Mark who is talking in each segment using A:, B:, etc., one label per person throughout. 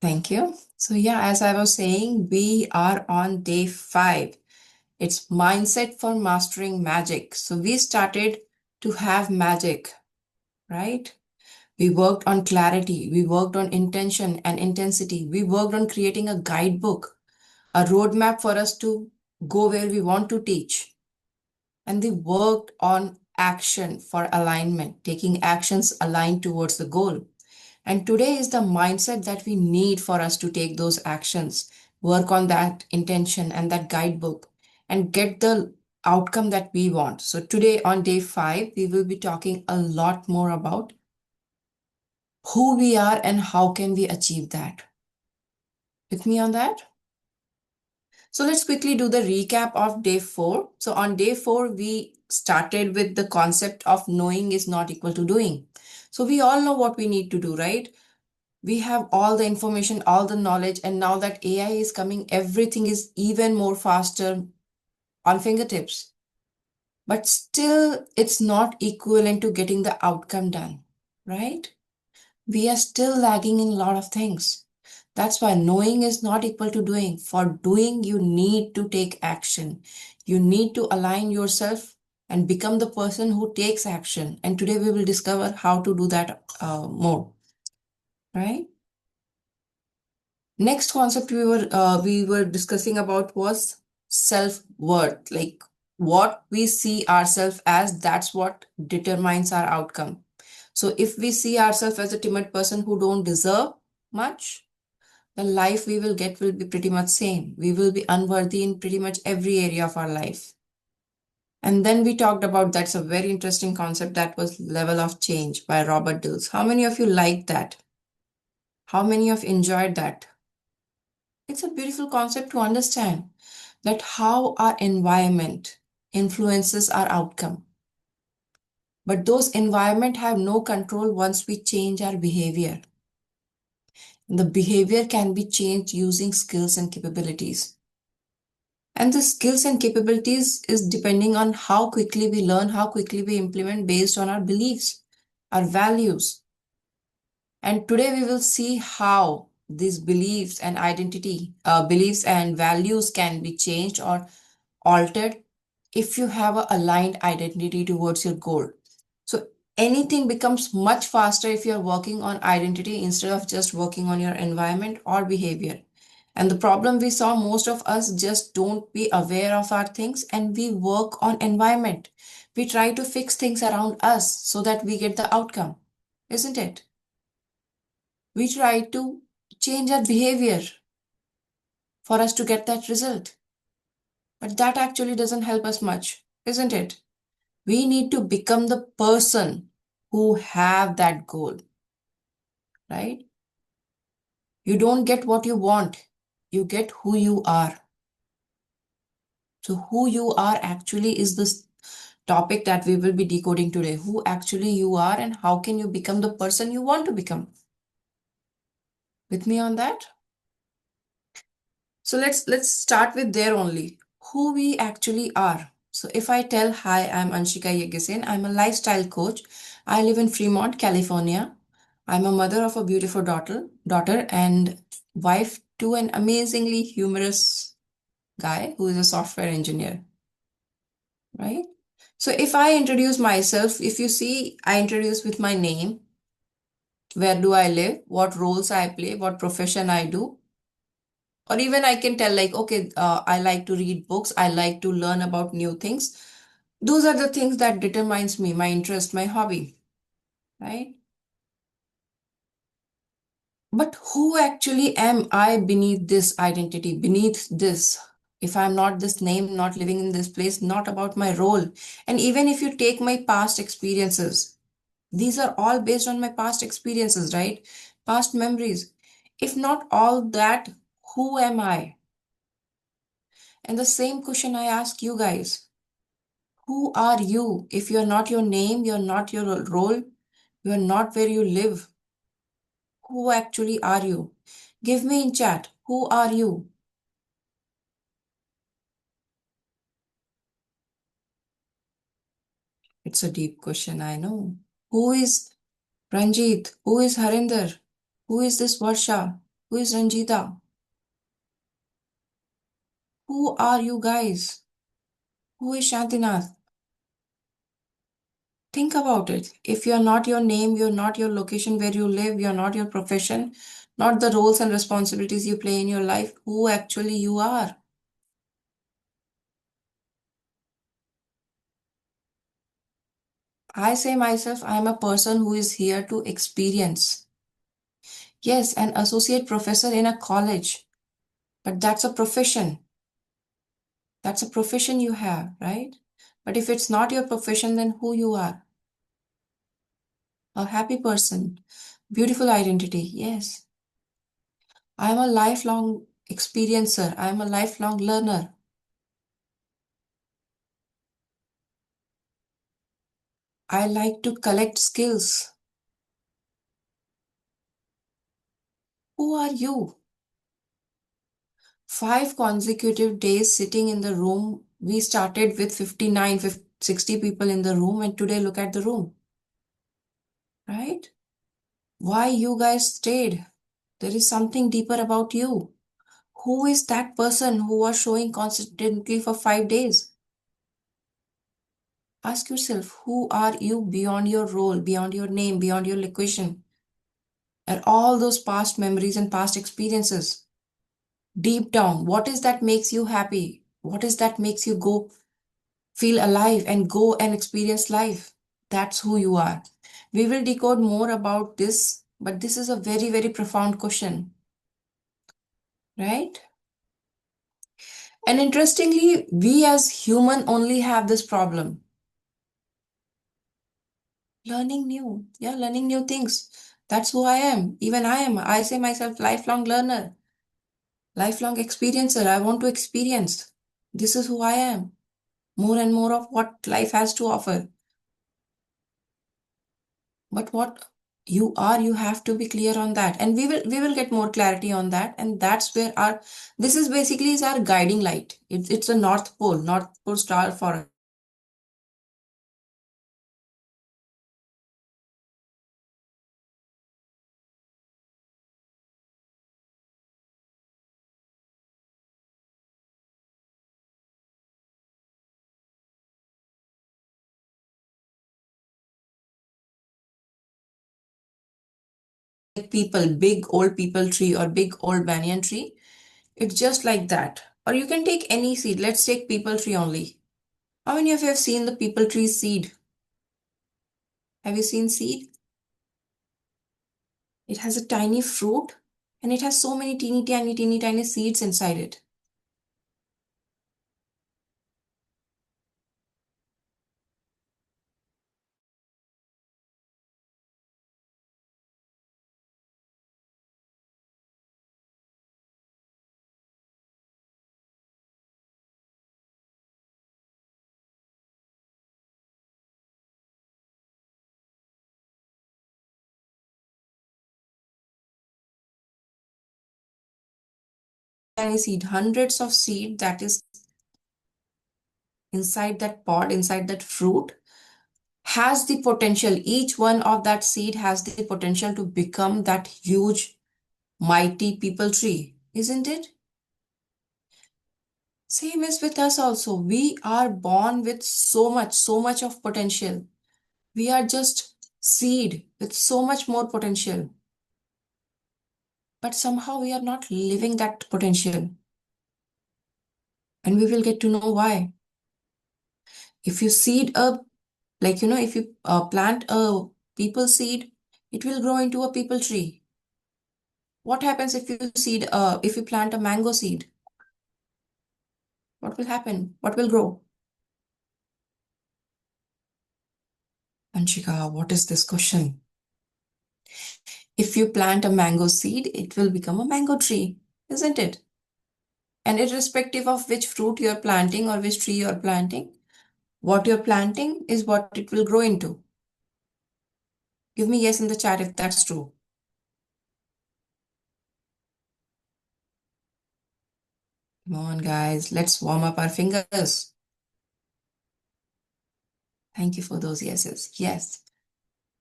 A: Thank you. So, yeah, as I was saying, we are on day 5. It's mindset for mastering magic. So, we started to have magic, right? We worked on clarity, we worked on intention and intensity, we worked on creating a guidebook, a roadmap for us to go where we want to teach. And we worked on action for alignment, taking actions aligned towards the goal. And today is the mindset that we need for us to take those actions, work on that intention and that guidebook, and get the outcome that we want. So, today on day 5, we will be talking a lot more about who we are and how can we achieve that. With me on that? So, let's quickly do the recap of day 4. So, on day 4, we started with the concept of knowing is not equal to doing. So, we all know what we need to do, right? We have all the information, all the knowledge, and now that AI is coming, everything is even more faster on fingertips. But still, it's not equivalent to getting the outcome done, right? We are still lagging in a lot of things. That's why knowing is not equal to doing. For doing, you need to take action. You need to align yourself and become the person who takes action. And today we will discover how to do that more, right? Next concept we were discussing about was self-worth. Like what we see ourselves as, that's what determines our outcome. So if we see ourselves as a timid person who don't deserve much, the life we will get will be pretty much same. We will be unworthy in pretty much every area of our life. And then we talked about, that's a very interesting concept, that was level of change by Robert Dills. How many of you liked that? How many of you enjoyed that? It's a beautiful concept to understand that how our environment influences our outcome. But those environment have no control once we change our behavior. The behavior can be changed using skills and capabilities. And the skills and capabilities is depending on how quickly we learn, how quickly we implement based on our beliefs, our values. And today we will see how these beliefs and beliefs and values can be changed or altered if you have an aligned identity towards your goal. So anything becomes much faster if you're working on identity instead of just working on your environment or behavior. And the problem we saw, most of us just don't be aware of our things and we work on environment. We try to fix things around us so that we get the outcome, isn't it? We try to change our behavior for us to get that result. But that actually doesn't help us much, isn't it? We need to become the person who have that goal, right? You don't get what you want, you get who you are. So who you are actually is this topic that we will be decoding today. Who actually you are and how can you become the person you want to become? With me on that? So let's start with there only. Who we actually are. So if I tell, hi, I'm Anshika Yegasin, I'm a lifestyle coach. I live in Fremont, California. I'm a mother of a beautiful daughter and wife to an amazingly humorous guy who is a software engineer, right? So if I introduce myself, if you see, I introduce with my name, where do I live, what roles I play, what profession I do, or even I can tell like, okay, I like to read books, I like to learn about new things. Those are the things that determines me, my interest, my hobby, right? But who actually am I beneath this identity, beneath this? If I'm not this name, not living in this place, not about my role. And even if you take my past experiences, these are all based on my past experiences, right? Past memories. If not all that, who am I? And the same question I ask you guys. Who are you? If you're not your name, you're not your role, you're not where you live. Who actually are you? Give me in chat. Who are you? It's a deep question, I know. Who is Ranjit? Who is Harinder? Who is this Varsha? Who is Ranjita? Who are you guys? Who is Shantinath? Think about it. If you're not your name, you're not your location where you live, you're not your profession, not the roles and responsibilities you play in your life, who actually you are. I say myself, I am a person who is here to experience. Yes, an associate professor in a college, but that's a profession. That's a profession you have, right? But if it's not your profession, then who you are? A happy person. Beautiful identity. Yes. I am a lifelong experiencer. I am a lifelong learner. I like to collect skills. Who are you? 5 consecutive days sitting in the room. We started with 59, 50, 60 people in the room, and today look at the room, right? Why you guys stayed? There is something deeper about you. Who is that person who was showing constantly for 5 days? Ask yourself, who are you beyond your role, beyond your name, beyond your location, and all those past memories and past experiences? Deep down, what is that makes you happy? What is that makes you go feel alive and go and experience life? That's who you are. We will decode more about this, but this is a very, very profound question, right? And interestingly, we as human only have this problem. Learning new. Yeah, learning new things. That's who I am. Even I am. I say myself lifelong learner, lifelong experiencer. I want to experience. This is who I am. More and more of what life has to offer. But what you are, you have to be clear on that. And we will get more clarity on that. And that's where our this is basically is our guiding light. It's a North Pole star for people, big old people tree or big old banyan tree. It's just like that. Or you can take any seed. Let's take people tree only. How many of you have seen the people tree seed? Have you seen seed? It has a tiny fruit and it has so many teeny tiny seeds inside it. Tiny seed, hundreds of seed that is inside that pod, inside that fruit, has the potential. Each one of that seed has the potential to become that huge, mighty people tree, isn't it? Same is with us also. We are born with so much of potential. We are just seed with so much more potential. But somehow we are not living that potential. And we will get to know why. If you seed a, if you plant a people seed, it will grow into a people tree. What happens if you plant a mango seed? What will happen? What will grow? Anshika, what is this question? If you plant a mango seed, it will become a mango tree, isn't it? And irrespective of which fruit you're planting or which tree you're planting, what you're planting is what it will grow into. Give me yes in the chat if that's true. Come on, guys, let's warm up our fingers. Thank you for those yeses. Yes.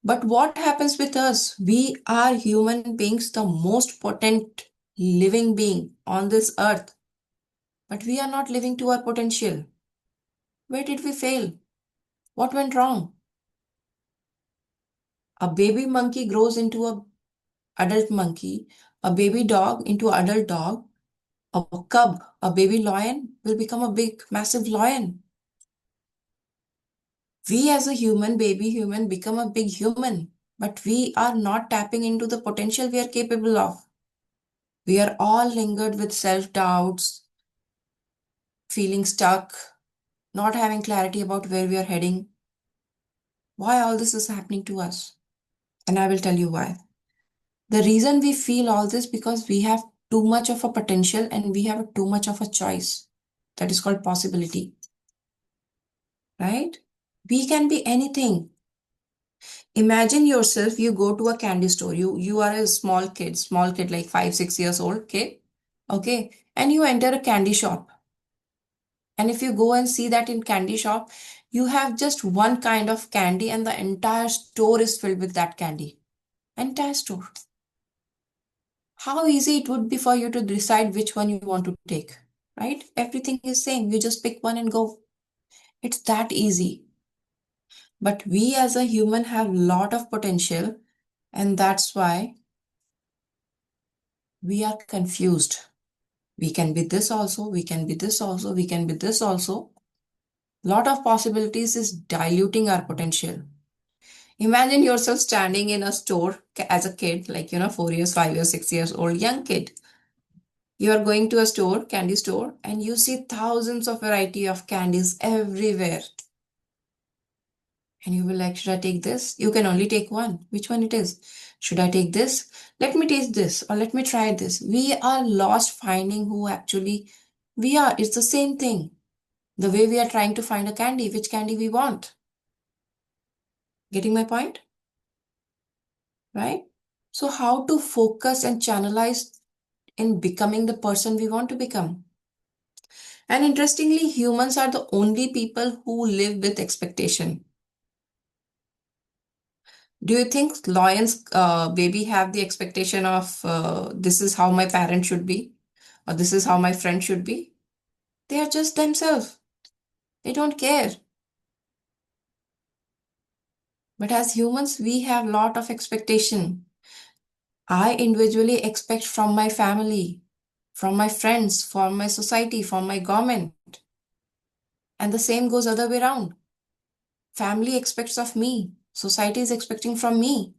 A: But what happens with us? We are human beings, the most potent. living being on this earth, but we are not living to our potential. Where did we fail? What went wrong? A baby monkey grows into a adult monkey, a baby dog into adult dog, a cub, a baby lion will become a big, massive lion. We as a human, baby human, become a big human, but we are not tapping into the potential we are capable of. We are all lingered with self-doubts, feeling stuck, not having clarity about where we are heading. Why all this is happening to us? And I will tell you why. The reason we feel all this because we have too much of a potential and we have too much of a choice. That is called possibility, right? We can be anything. Imagine yourself, you go to a candy store. You are a small kid like 5, 6 years old, okay? Okay. And you enter a candy shop. And if you go and see that in candy shop, you have just one kind of candy and the entire store is filled with that candy. Entire store. How easy it would be for you to decide which one you want to take, right? Everything is same. You just pick one and go. It's that easy. But we as a human have lot of potential, and that's why we are confused. We can be this also, we can be this also, we can be this also. Lot of possibilities is diluting our potential. Imagine yourself standing in a store as a kid, like, 4 years, 5 years, 6 years old, young kid. You are going to a store, candy store, and you see thousands of variety of candies everywhere. And you will like, should I take this? You can only take one. Which one it is? Should I take this? Let me taste this or let me try this. We are lost finding who actually we are. It's the same thing. The way we are trying to find a candy, which candy we want. Getting my point? Right? So how to focus and channelize in becoming the person we want to become? And interestingly, humans are the only people who live with expectation. Do you think lions, baby, have the expectation of this is how my parent should be, or this is how my friend should be? They are just themselves. They don't care. But as humans, we have lot of expectation. I individually expect from my family, from my friends, from my society, from my government, and the same goes other way around. Family expects of me. Society is expecting from me,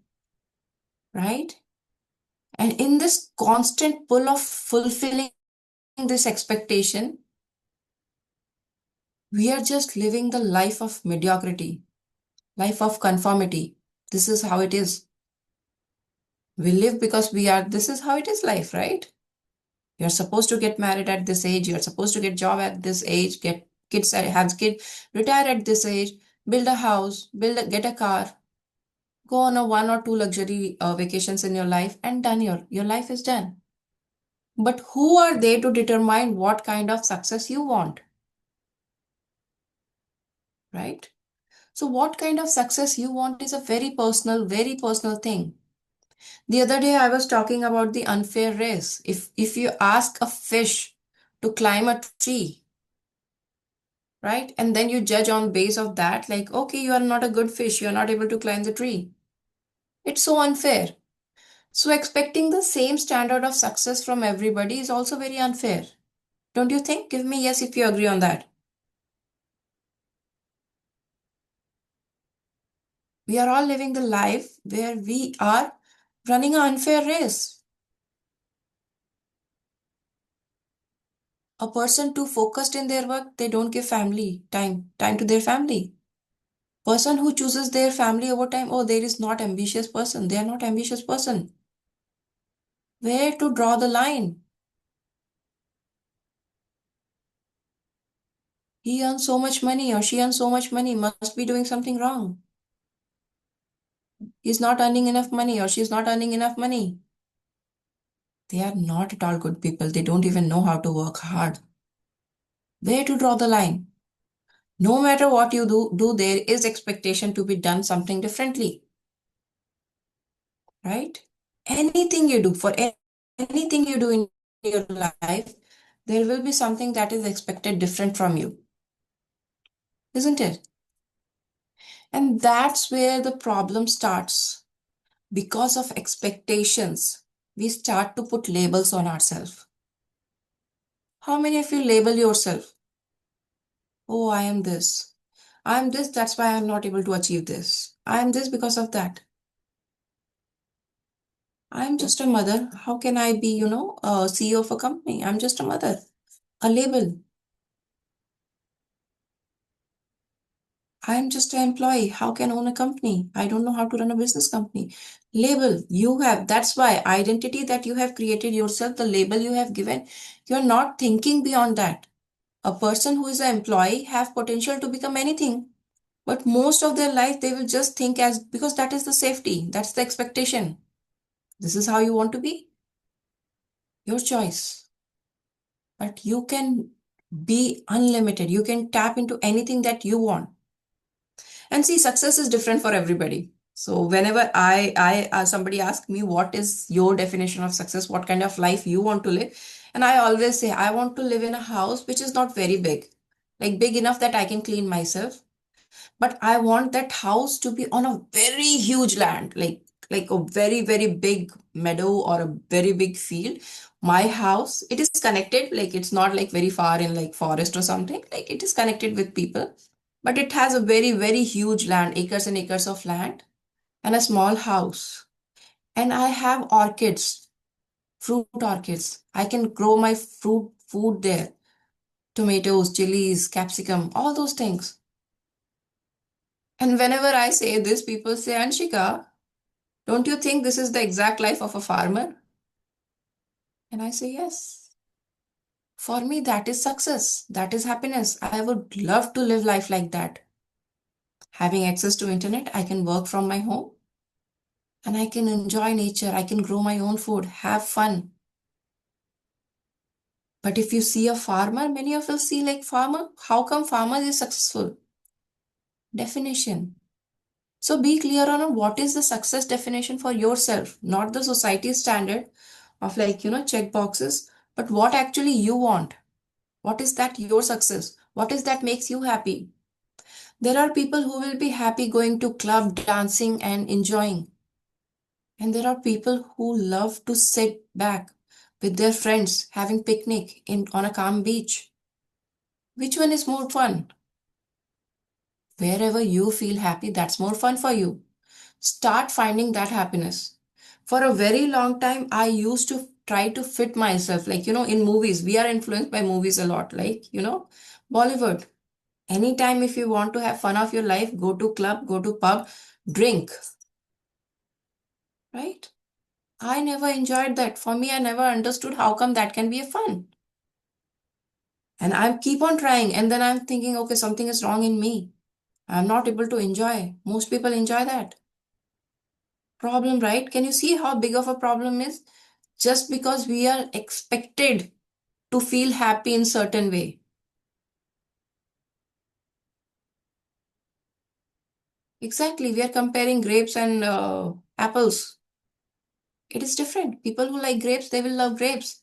A: right? And in this constant pull of fulfilling this expectation, we are just living the life of mediocrity, life of conformity. This is how it is. We live because this is how it is life, right? You're supposed to get married at this age. You're supposed to get job at this age, get kids, have kids, retire at this age, build a house, get a car, go on a 1 or 2 luxury vacations in your life and done your life is done. But who are they to determine what kind of success you want, right? So what kind of success you want is a very personal thing. The other day I was talking about the unfair race. If you ask a fish to climb a tree, right? And then you judge on base of that, like, okay, you are not a good fish, you are not able to climb the tree. It's so unfair. So expecting the same standard of success from everybody is also very unfair. Don't you think? Give me yes if you agree on that. We are all living the life where we are running an unfair race. A person too focused in their work, they don't give family time to their family. Person who chooses their family over time, oh, there is not ambitious person. They are not ambitious person. Where to draw the line? He earns so much money or she earns so much money, must be doing something wrong. He's not earning enough money or she's not earning enough money. They are not at all good people. They don't even know how to work hard. Where to draw the line? No matter what you do there is expectation to be done something differently, right? Anything you do for anything you do in your life, there will be something that is expected different from you, isn't it? And that's where the problem starts. Because of expectations, we start to put labels on ourselves. How many of you label yourself? Oh, I am this. I am this, that's why I'm not able to achieve this. I am this because of that. I'm just a mother. How can I be, a CEO of a company? I'm just a mother. A label. I'm just an employee. How can I own a company? I don't know how to run a business company. Label you have. That's why identity that you have created yourself, the label you have given, you're not thinking beyond that. A person who is an employee have potential to become anything. But most of their life, they will just think as because that is the safety, that's the expectation. This is how you want to be, your choice. But you can be unlimited. You can tap into anything that you want. And see, success is different for everybody. So whenever somebody asks me what is your definition of success, what kind of life you want to live, and I always say I want to live in a house which is not very big, like big enough that I can clean myself, but I want that house to be on a very huge land, like a very very big meadow or a very big field. My house, it is connected, like it's not like very far in like forest or something, like it is connected with people, but it has a very very huge land, acres and acres of land, and a small house. And I have orchids, fruit orchids. I can grow my fruit food there, tomatoes, chilies, capsicum, all those things. And whenever I say this, people say, Anshika, don't you think this is the exact life of a farmer? And I say, yes. For me, that is success. That is happiness. I would love to live life like that. Having access to internet, I can work from my home and I can enjoy nature. I can grow my own food, have fun. But if you see a farmer, many of us see like farmer. How come farmer is successful? Definition. So be clear on what is the success definition for yourself, not the society standard of like, check boxes, but what actually you want. What is that your success? What is that makes you happy? There are people who will be happy going to club, dancing and enjoying. And there are people who love to sit back with their friends having picnic on a calm beach. Which one is more fun? Wherever you feel happy, that's more fun for you. Start finding that happiness. For a very long time, I used to try to fit myself. Like, in movies, we are influenced by movies a lot. Like, Bollywood. Anytime if you want to have fun of your life, go to club, go to pub, drink, right? I never enjoyed that. For me, I never understood how come that can be a fun. And I keep on trying. And then I'm thinking, okay, something is wrong in me. I'm not able to enjoy. Most people enjoy that. Problem, right? Can you see how big of a problem is? Just because we are expected to feel happy in certain way. Exactly. We are comparing grapes and apples. It is different. People who like grapes, they will love grapes.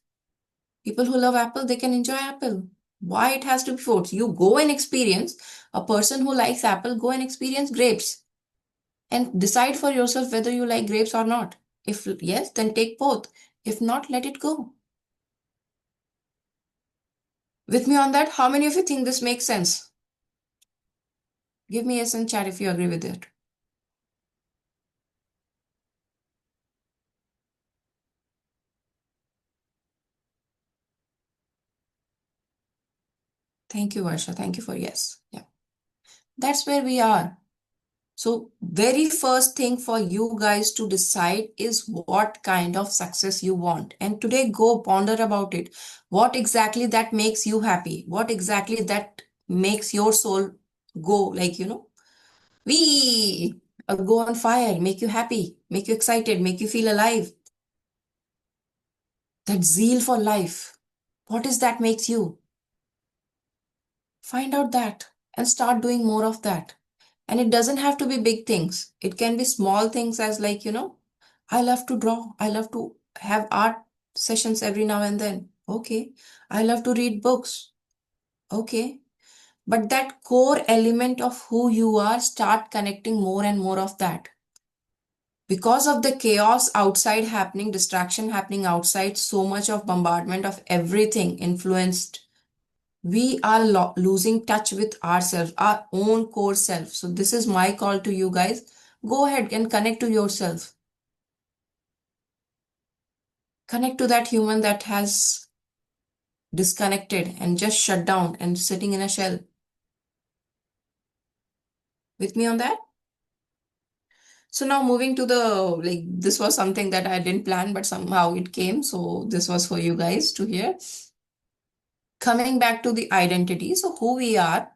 A: People who love apple, they can enjoy apple. Why it has to be forced? You go and experience. A person who likes apple, go and experience grapes and decide for yourself whether you like grapes or not. If yes, then take both. If not, let it go. With me on that, how many of you think this makes sense? Give me yes in chat if you agree with it. Thank you, Varsha. Thank you for yes. Yeah. That's where we are. So, very first thing for you guys to decide is what kind of success you want. And today, go ponder about it. What exactly that makes you happy? What exactly that makes your soul go like, we go on fire, make you happy, make you excited, make you feel alive. That zeal for life. What is that makes you? Find out that and start doing more of that. And it doesn't have to be big things. It can be small things as like, I love to draw. I love to have art. sessions every now and then. Okay. I love to read books. Okay. But that core element of who you are, start connecting more and more of that. Because of the chaos outside happening, distraction happening outside, so much of bombardment of everything influenced, we are losing touch with ourselves, our own core self. So this is my call to you guys. Go ahead and connect to yourself. Connect to that human that has disconnected and just shut down and sitting in a shell. With me on that? So now moving to the, like, this was something that I didn't plan, but somehow it came. So this was for you guys to hear. Coming back to the identity. So who we are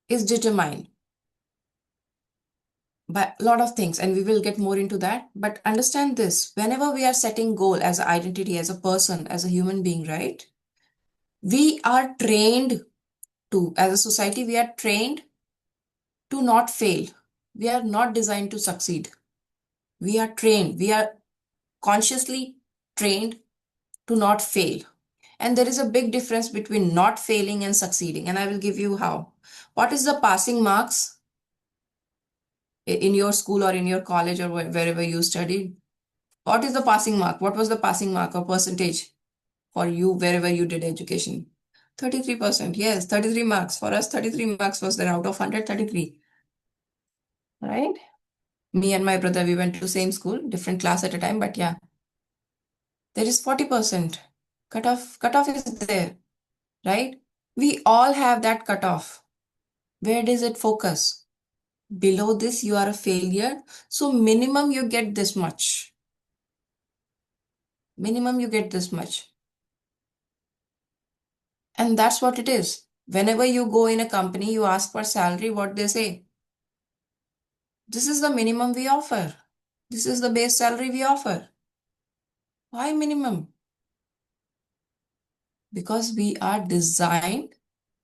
A: is determined by a lot of things, and we will get more into that. But understand this, whenever we are setting goal as an identity, as a person, as a human being, right? We are trained to, as a society, we are trained to not fail. We are not designed to succeed. We are trained, we are consciously trained to not fail. And there is a big difference between not failing and succeeding. And I will give you how. What is the passing marks in your school or in your college or wherever you studied? What is the passing mark? What was the passing mark or percentage for you wherever you did education? 33%. Yes, 33 marks. For us, 33 marks was there out of 100, 33. Right? Me and my brother, we went to same school, different class at a time, but yeah, there is 40%. Cutoff is there, right? We all have that cutoff. Where does it focus? Below this, you are a failure. So minimum you get this much. Minimum you get this much. And that's what it is. Whenever you go in a company, you ask for salary, what they say? This is the minimum we offer. This is the base salary we offer. Why minimum? Because we are designed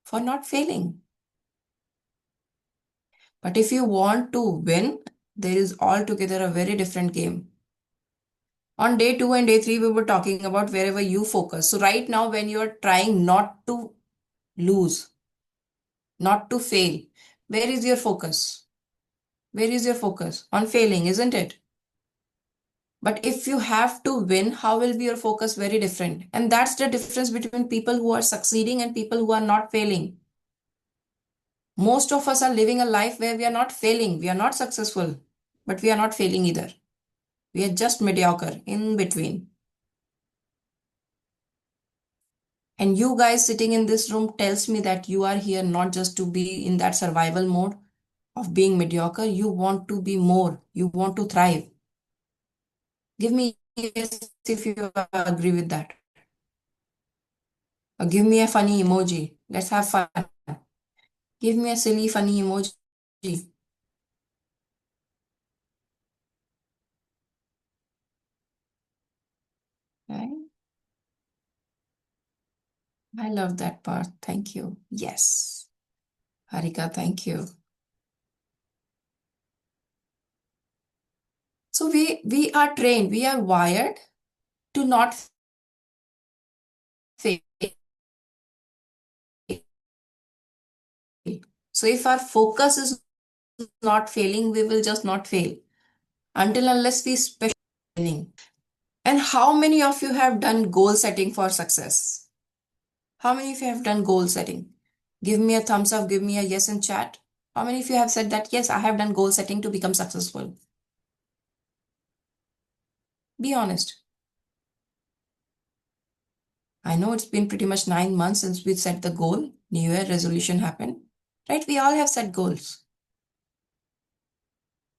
A: for not failing. But if you want to win, there is altogether a very different game. On day 2 and day 3, we were talking about wherever you focus. So right now, when you are trying not to lose, not to fail, where is your focus? Where is your focus? On failing, isn't it? But if you have to win, how will be your focus? Very different. And that's the difference between people who are succeeding and people who are not failing. Most of us are living a life where we are not failing. We are not successful, but we are not failing either. We are just mediocre in between. And you guys sitting in this room tells me that you are here not just to be in that survival mode of being mediocre. You want to be more. You want to thrive. Give me a yes if you agree with that. Or give me a funny emoji. Let's have fun. Give me a silly funny emoji. Right? I love that part. Thank you. Yes. Harika, thank you. So we are trained, we are wired to not fail. So if our focus is not failing, we will just not fail until unless we specialize. And how many of you have done goal setting for success? How many of you have done goal setting? Give me a thumbs up, give me a yes in chat. How many of you have said that, yes, I have done goal setting to become successful? Be honest. I know it's been pretty much 9 months since we set the goal. New Year resolution happened, right? We all have set goals,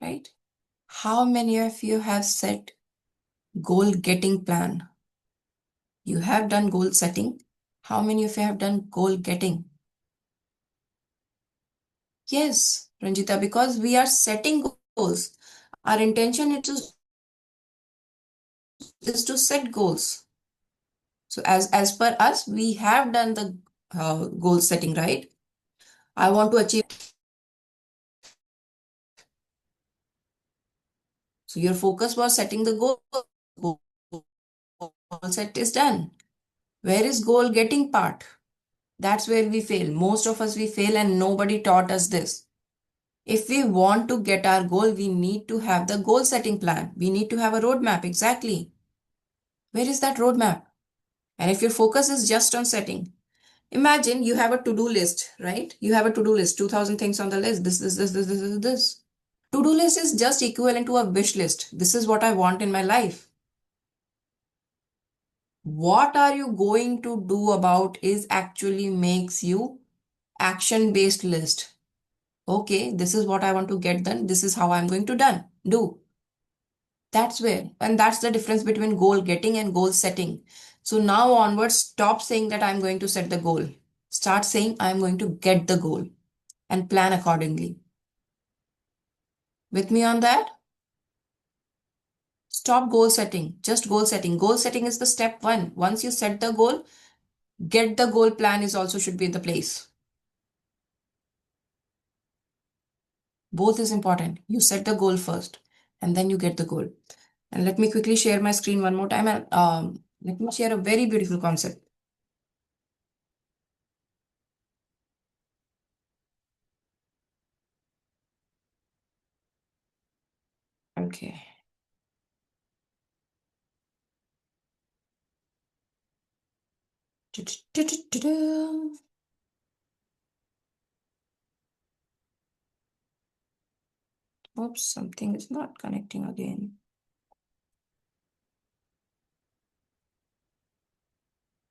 A: right? How many of you have set goal getting plan? You have done goal setting. How many of you have done goal getting? Yes, Ranjita, because we are setting goals. Our intention is to set goals. So as per us, we have done the goal setting, right? I want to achieve. So your focus was setting the goal. set is done. Where is goal getting part? That's where we fail. Most of us, we fail, and nobody taught us this. If we want to get our goal, we need to have the goal setting plan. We need to have a roadmap. Exactly. Where is that roadmap? And if your focus is just on setting, imagine you have a to-do list, right? You have a to-do list, 2000 things on the list. This. To-do list is just equivalent to a wish list. This is what I want in my life. What are you going to do about is actually makes you action-based list. Okay, this is what I want to get done. This is how I'm going to do. That's where, and that's the difference between goal getting and goal setting. So now onwards, stop saying that I'm going to set the goal. Start saying I'm going to get the goal and plan accordingly. With me on that? Stop goal setting, just goal setting. Goal setting is the step one. Once you set the goal, get the goal plan is also should be in the place. Both is important. You set the goal first and then you get the goal. And let me quickly share my screen one more time and let me share a very beautiful concept. Okay. Oops, something is not connecting again.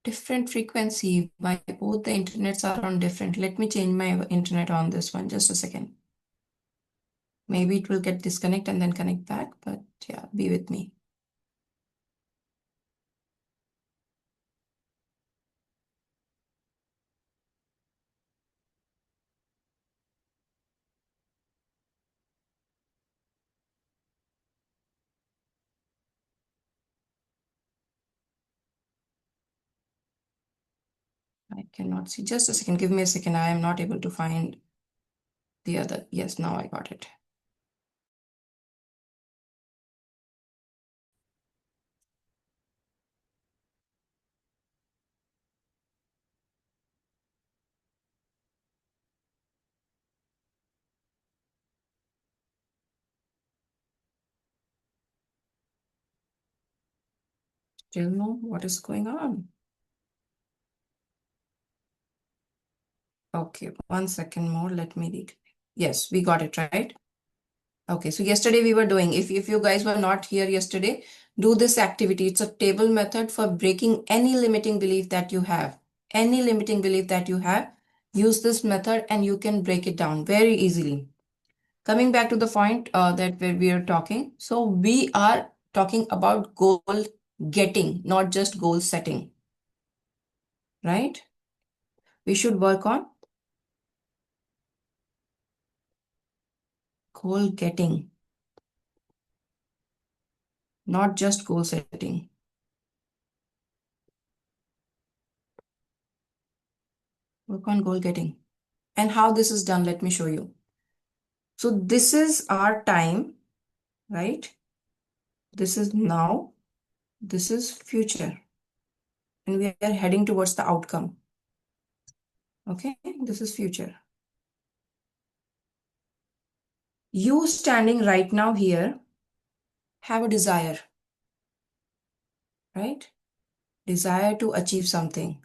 A: Different frequency. My both the internets are on different. Let me change my internet on this one. Just a second. Maybe it will get disconnect and then connect back, but yeah, be with me. I cannot see. Just a second. Give me a second. I am not able to find the other. Yes, now I got it. Still know what is going on. Okay, 1 second more. Let me read. Yes, we got it right. Okay, so yesterday we were doing, if you guys were not here yesterday, do this activity. It's a table method for breaking any limiting belief that you have. Any limiting belief that you have, use this method and you can break it down very easily. Coming back to the point that where we are talking. So we are talking about goal getting, not just goal setting, right? We should work on goal getting, not just goal setting. Work on goal getting. And how this is done, let me show you. So this is our time, right? This is now, this is future, and we are heading towards the outcome. Okay, this is future. You standing right now here have a desire, right? Desire to achieve something.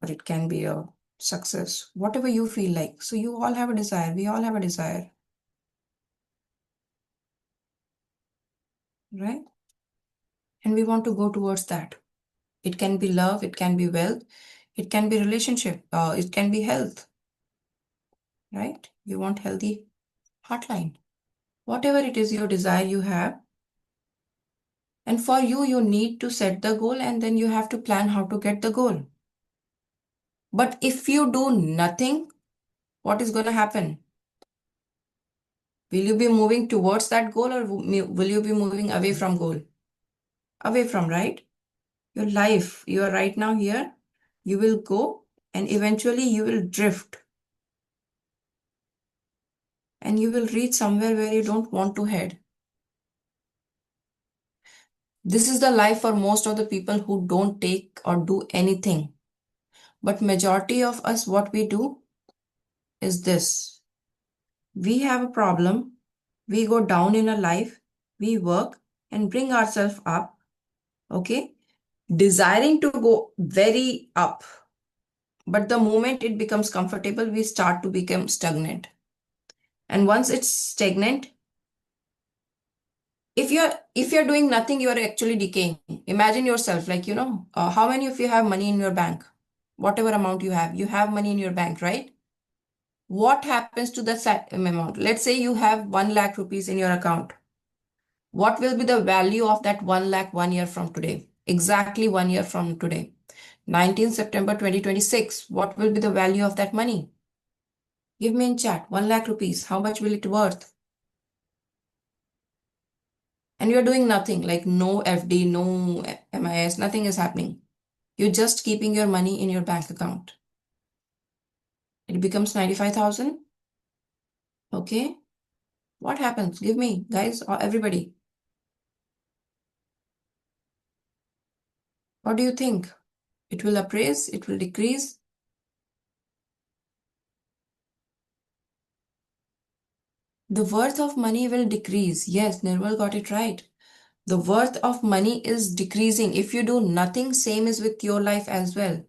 A: Or it can be a success, whatever you feel like. So you all have a desire. We all have a desire, right? And we want to go towards that. It can be love, it can be wealth, it can be relationship, it can be health, right? You want healthy heartline. Whatever it is your desire you have. And for you, you need to set the goal and then you have to plan how to get the goal. But if you do nothing, what is going to happen? Will you be moving towards that goal or will you be moving away from goal? Away from, right? Your life, you are right now here, you will go and eventually you will drift and you will reach somewhere where you don't want to head. This is the life for most of the people who don't take or do anything. But majority of us, what we do is this. We have a problem, we go down in our life, we work and bring ourselves up, okay? Desiring to go very up. But the moment it becomes comfortable, we start to become stagnant. And once it's stagnant, if you're doing nothing, you are actually decaying. Imagine yourself, like, how many of you have money in your bank? Whatever amount you have money in your bank, right? What happens to the amount? Let's say you have 1 lakh rupees in your account. What will be the value of that 1 lakh 1 year from today? Exactly 1 year from today. 19th September 2026. What will be the value of that money? Give me in chat. 1 lakh rupees. How much will it worth? And you're doing nothing, like no FD, no MIS, nothing is happening. You're just keeping your money in your bank account. It becomes 95,000. Okay. What happens? Give me, guys, or everybody. What do you think? It will appraise, it will decrease. The worth of money will decrease. Yes, Nirmal got it right. The worth of money is decreasing. If you do nothing, same is with your life as well.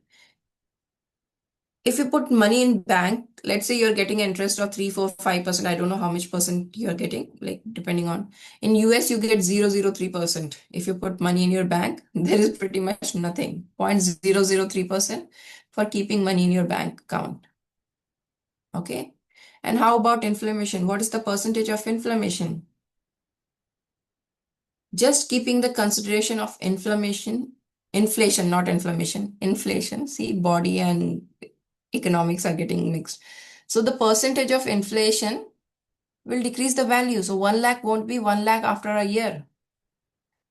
A: If you put money in bank, let's say you're getting interest of 3, 4, 5%. I don't know how much percent you're getting, like depending on. In US, you get 0.003%. If you put money in your bank, there is pretty much nothing. 0.003% for keeping money in your bank account. Okay. And how about inflammation? What is the percentage of inflammation? Just keeping the consideration of inflation, not inflammation, inflation. See, body and economics are getting mixed. So the percentage of inflation will decrease the value. So 1 lakh won't be 1 lakh after a year.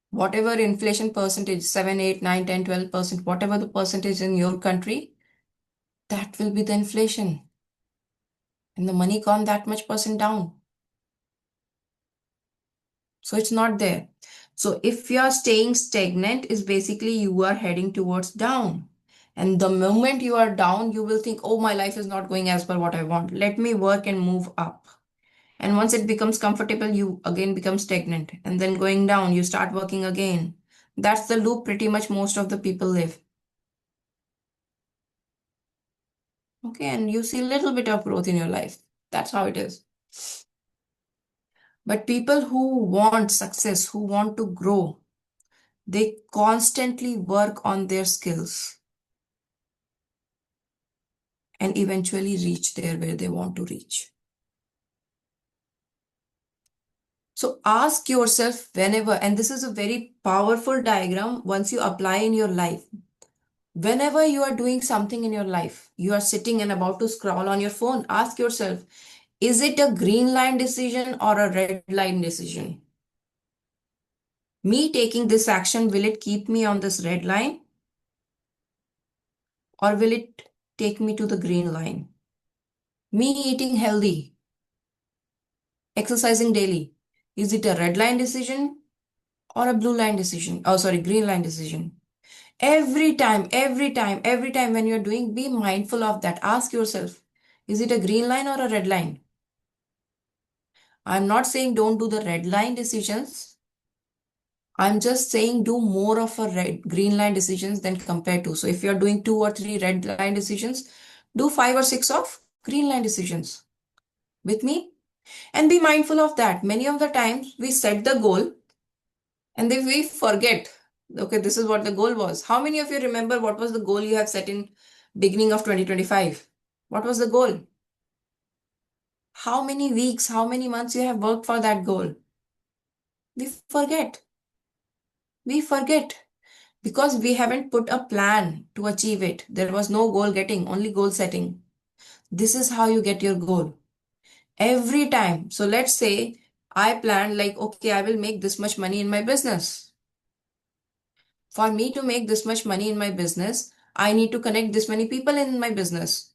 A: Whatever inflation percentage, 7, 8, 9, 10, 12%, whatever the percentage in your country, that will be the inflation. And the money gone that much percent down. So it's not there. So if you are staying stagnant, is basically you are heading towards down. And the moment you are down, you will think, oh, my life is not going as per what I want. Let me work and move up. And once it becomes comfortable, you again become stagnant. And then going down, you start working again. That's the loop pretty much most of the people live. Okay, and you see a little bit of growth in your life. That's how it is. But people who want success, who want to grow, they constantly work on their skills and eventually reach there where they want to reach. So ask yourself whenever, and this is a very powerful diagram once you apply in your life. Whenever you are doing something in your life, you are sitting and about to scroll on your phone, ask yourself, is it a green line decision or a red line decision? Me taking this action, will it keep me on this red line or will it take me to the green line? Me eating healthy, exercising daily, is it a red line decision or a blue line decision? Oh, sorry, green line decision. Every time when you're doing, be mindful of that. Ask yourself, is it a green line or a red line? I'm not saying don't do the red line decisions. I'm just saying do more of a green line decisions than compared to. So if you're doing 2 or 3 red line decisions, do 5 or 6 of green line decisions with me. And be mindful of that. Many of the times we set the goal and then we forget, okay, this is what the goal was. How many of you remember what was the goal you have set in beginning of 2025? What was the goal? How many weeks, how many months you have worked for that goal? We forget. We forget because we haven't put a plan to achieve it. There was no goal getting, only goal setting. This is how you get your goal. Every time. So let's say I planned like, okay, I will make this much money in my business. For me to make this much money in my business, I need to connect this many people in my business.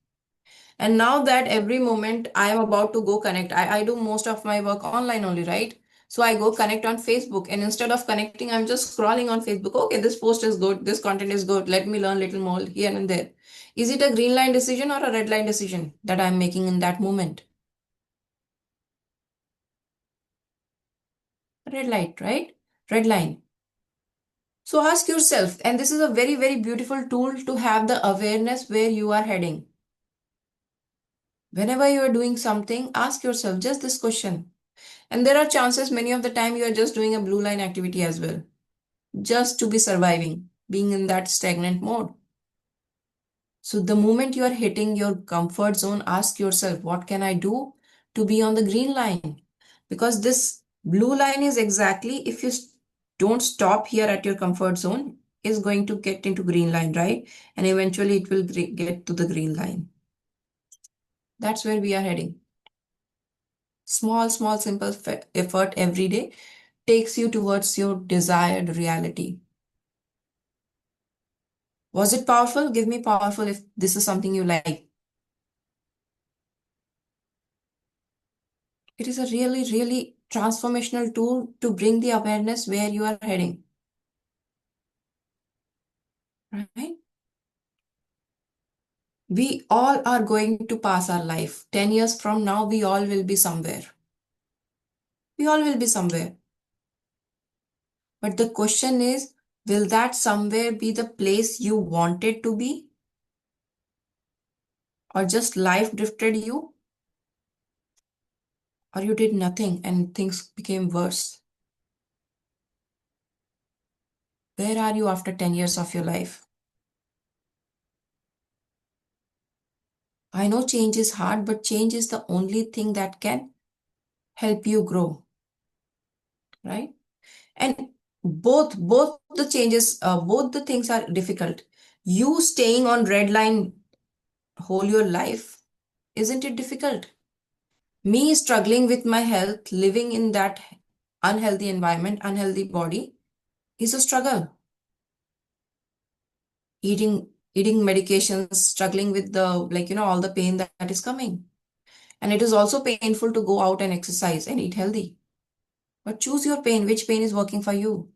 A: And now that every moment I am about to go connect, I do most of my work online only, right? So I go connect on Facebook, and instead of connecting, I'm just scrolling on Facebook. Okay, this post is good, this content is good. Let me learn a little more here and there. Is it a green line decision or a red line decision that I'm making in that moment? Red light, right? Red line. So ask yourself, and this is a very, very beautiful tool to have the awareness where you are heading. Whenever you are doing something, ask yourself just this question. And there are chances many of the time you are just doing a blue line activity as well, just to be surviving, being in that stagnant mode. So the moment you are hitting your comfort zone, ask yourself, what can I do to be on the green line? Because this blue line is exactly, if you don't stop here at your comfort zone, is going to get into green line, right? And eventually it will get to the green line. That's where we are heading. Small, small, simple effort every day takes you towards your desired reality. Was it powerful? Give me powerful if this is something you like. It is a really, really transformational tool to bring the awareness where you are heading, right? We all are going to pass our life. 10 years from now, we all will be somewhere. We all will be somewhere. But the question is, will that somewhere be the place you wanted to be? Or just life drifted you? Or you did nothing and things became worse? Where are you after 10 years of your life? I know change is hard, but change is the only thing that can help you grow, right? And both the changes, both the things are difficult. You staying on red line whole your life, isn't it difficult? Me struggling with my health, living in that unhealthy environment, unhealthy body is a struggle. Eating medications, struggling with the all the pain that is coming. And it is also painful to go out and exercise and eat healthy. But choose your pain, which pain is working for you.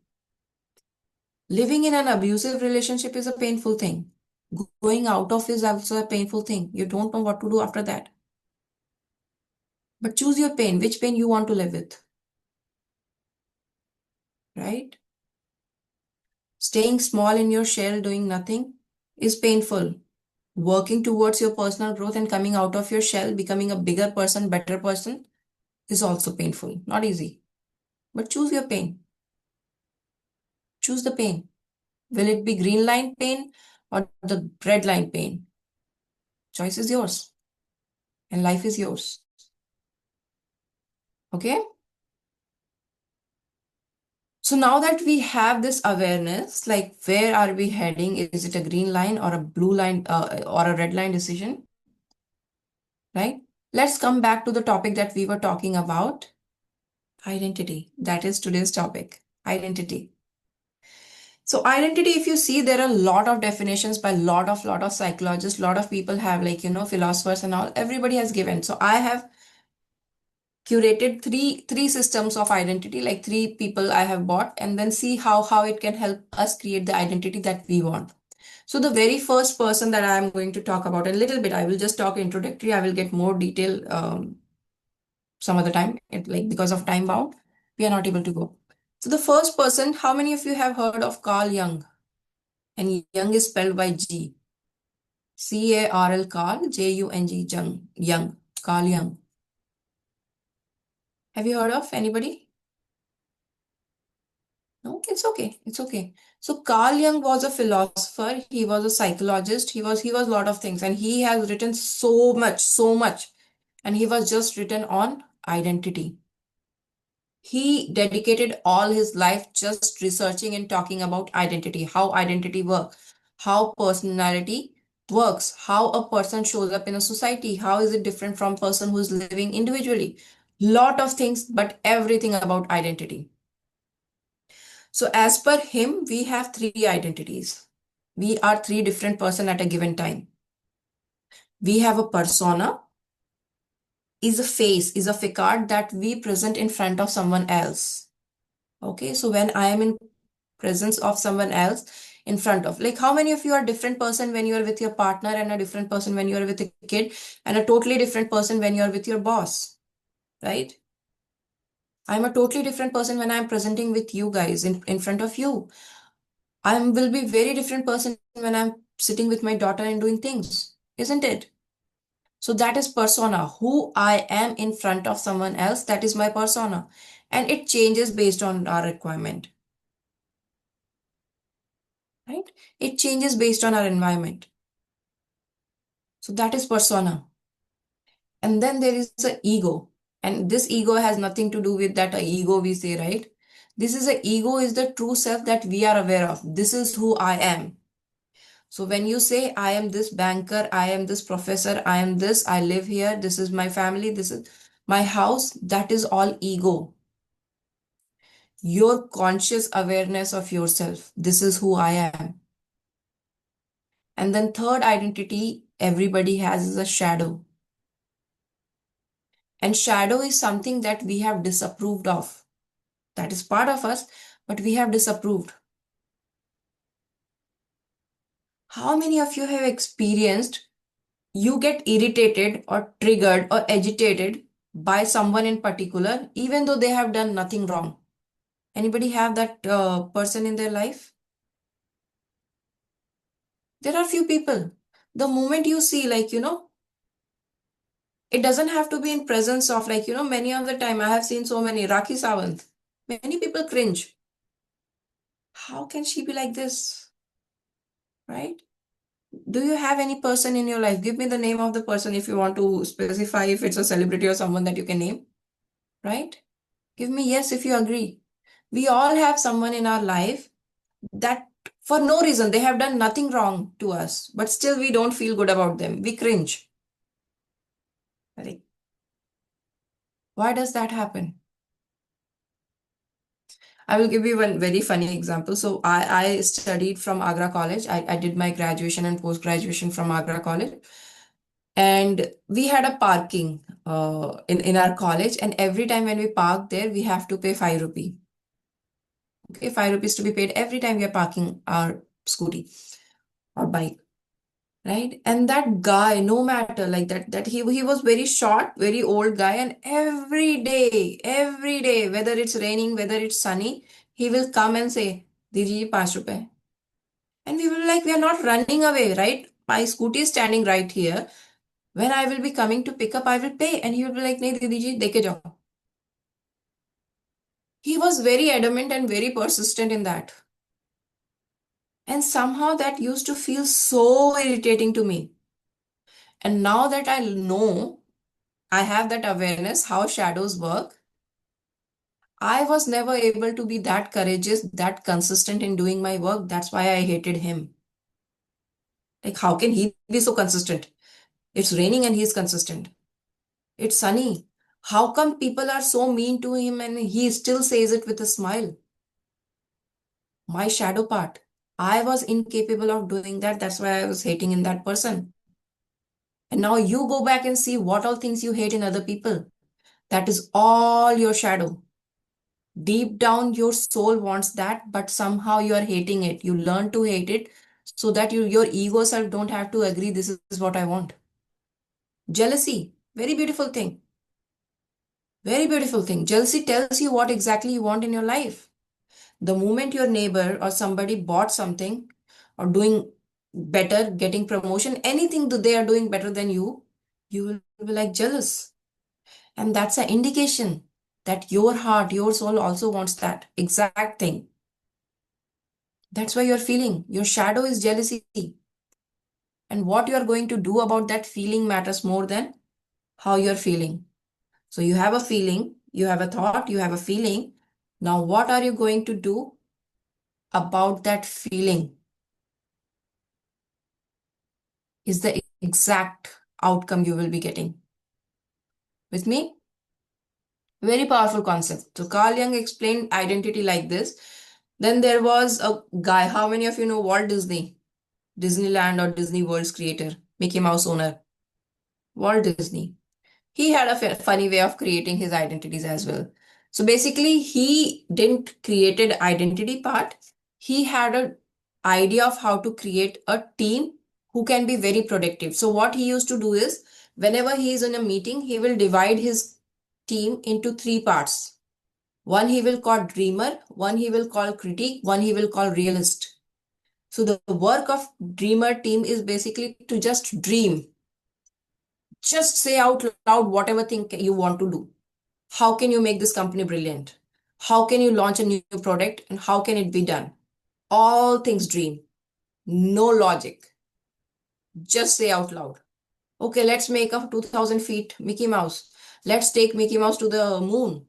A: Living in an abusive relationship is a painful thing. Going out of is also a painful thing. You don't know what to do after that. But choose your pain, which pain you want to live with, right? Staying small in your shell, doing nothing is painful. Working towards your personal growth and coming out of your shell, becoming a bigger person, better person is also painful. Not easy. But choose your pain. Choose the pain. Will it be green line pain or the red line pain? Choice is yours and life is yours. Okay? So now that we have this awareness, like where are we heading? Is it a green line or a blue line or a red line decision? Right? Let's come back to the topic that we were talking about, identity. That is today's topic, identity. So identity, if you see, there are a lot of definitions by lot of psychologists, lot of people have philosophers and all. Everybody has given. So I have curated three systems of identity, like three people I have bought, and then see how it can help us create the identity that we want. So the very first person that I am going to talk about a little bit, I will just talk introductory. I will get more detail some other time. Because of time bound, we are not able to go. So the first person, how many of you have heard of Carl Jung? And Jung is spelled by G. C-A-R-L, Carl, J-U-N-G, Jung, Carl Jung. Have you heard of anybody? No, it's okay. It's okay. So Carl Jung was a philosopher. He was a psychologist. He was a lot of things, and he has written so much, and he was just written on identity. He dedicated all his life just researching and talking about identity, how identity works, how personality works, how a person shows up in a society, how is it different from person who is living individually. Lot of things, but everything about identity. So as per him, we have three identities. We are three different person at a given time. We have a persona. is a face, is a facade that we present in front of someone else. Okay, so when I am in presence of someone else, in front of, like, how many of you are a different person when you are with your partner, and a different person when you are with a kid, and a totally different person when you are with your boss, right? I'm a totally different person when I'm presenting with you guys in front of you. I will be very different person when I'm sitting with my daughter and doing things, isn't it? So that is persona. Who I am in front of someone else, that is my persona. And it changes based on our requirement, right? It changes based on our environment. So that is persona. And then there is the ego. And this ego has nothing to do with that ego we say, right? This is a ego is the true self that we are aware of. This is who I am. So when you say, I am this banker, I am this professor, I am this, I live here, this is my family, this is my house, that is all ego. Your conscious awareness of yourself. This is who I am. And then third identity everybody has is a shadow. And shadow is something that we have disapproved of. That is part of us, but we have disapproved. How many of you have experienced you get irritated or triggered or agitated by someone in particular, even though they have done nothing wrong? Anybody have that person in their life? There are few people. The moment you see, like, it doesn't have to be in presence of, like, many of the time I have seen so many Rakhi Sawant. Many people cringe. How can she be like this? Right? Do you have any person in your life? Give me the name of the person if you want to specify if it's a celebrity or someone that you can name. Right? Give me yes if you agree. We all have someone in our life that for no reason they have done nothing wrong to us, but still we don't feel good about them. We cringe. Like, why does that happen? I will give you one very funny example. So I studied from Agra College. I did my graduation and post-graduation from Agra College. And we had a parking in our college. And every time when we park there, we have to pay 5 rupee. Okay, 5 rupees to be paid every time we are parking our scooty or bike. Right? And that guy, no matter like that he was very short, very old guy, and every day, whether it's raining, whether it's sunny, he will come and say, Diji, 5 rupees. And we will like, we are not running away, right? My scooty is standing right here. When I will be coming to pick up, I will pay. And he will be like, Nahi, Didi ji, deke jao. He was very adamant and very persistent in that. And somehow that used to feel so irritating to me. And now that I know, I have that awareness how shadows work. I was never able to be that courageous, that consistent in doing my work. That's why I hated him. Like, how can he be so consistent? It's raining and he's consistent. It's sunny. How come people are so mean to him and he still says it with a smile? My shadow part. I was incapable of doing that. That's why I was hating in that person. And now you go back and see what all things you hate in other people. That is all your shadow. Deep down, your soul wants that, but somehow you are hating it. You learn to hate it so that your ego self don't have to agree this is what I want. Jealousy, very beautiful thing. Very beautiful thing. Jealousy tells you what exactly you want in your life. The moment your neighbor or somebody bought something or doing better, getting promotion, anything that they are doing better than you will be like jealous. And that's an indication that your heart, your soul also wants that exact thing. That's why you're feeling. Your shadow is jealousy. And what you're going to do about that feeling matters more than how you're feeling. So you have a feeling, you have a thought, you have a feeling. Now, what are you going to do about that feeling? Is the exact outcome you will be getting. With me? Very powerful concept. So Carl Jung explained identity like this. Then there was a guy. How many of you know Walt Disney? Disneyland or Disney World's creator, Mickey Mouse owner. Walt Disney. he had a funny way of creating his identities as well. So basically, he didn't created identity part. He had an idea of how to create a team who can be very productive. So what he used to do is, whenever he is in a meeting, he will divide his team into three parts. One he will call dreamer, one he will call critique, one he will call realist. So the work of dreamer team is basically to just dream. Just say out loud whatever thing you want to do. How can you make this company brilliant? How can you launch a new product and how can it be done? All things dream. No logic. Just say out loud. Okay, let's make a 2000 feet Mickey Mouse. Let's take Mickey Mouse to the moon.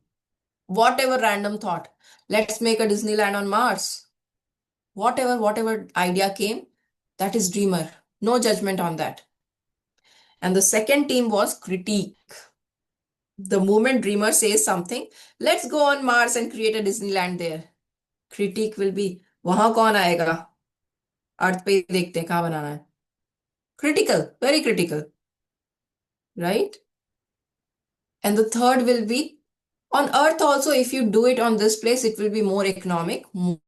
A: Whatever random thought. Let's make a Disneyland on Mars. Whatever idea came, that is dreamer. No judgment on that. And the second team was critique. The moment dreamer says something, let's go on Mars and create a Disneyland there. Critique will be, वहां कौन आएगा? अर्थ पे ही देखते हैं कहाँ बनाना है. Critical, very critical, right? And the third will be, on Earth also, if you do it on this place, it will be more economic,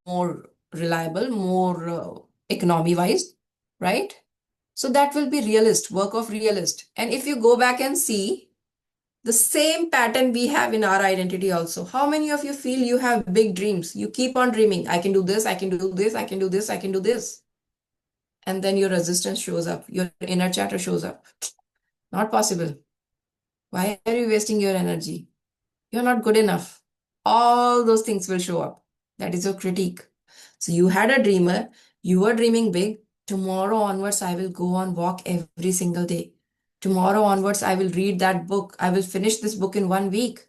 A: more reliable, more economy wise, right? So that will be realist, work of realist. And if you go back and see the same pattern we have in our identity also, how many of you feel you have big dreams? You keep on dreaming, I can do this, I can do this, I can do this, I can do this. And then your resistance shows up, your inner chatter shows up. Not possible. Why are you wasting your energy? You're not good enough. All those things will show up. That is your critique. So you had a dreamer, you were dreaming big. Tomorrow onwards, I will go on walk every single day. Tomorrow onwards, I will read that book. I will finish this book in 1 week.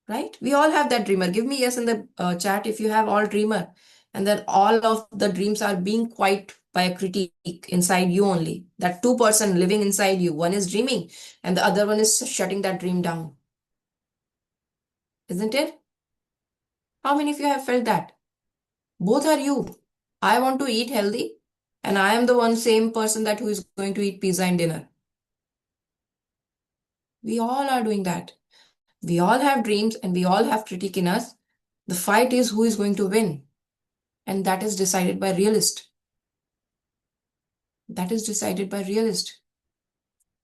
A: Right? We all have that dreamer. Give me yes in the chat if you have all dreamer. And then all of the dreams are being quite by a critique inside you only. That two-person living inside you. One is dreaming and the other one is shutting that dream down. Isn't it? How many of you have felt that? Both are you. I want to eat healthy and I am the one same person that who is going to eat pizza and dinner. We all are doing that. We all have dreams and we all have critique in us. The fight is who is going to win. And that is decided by realist. That is decided by realist.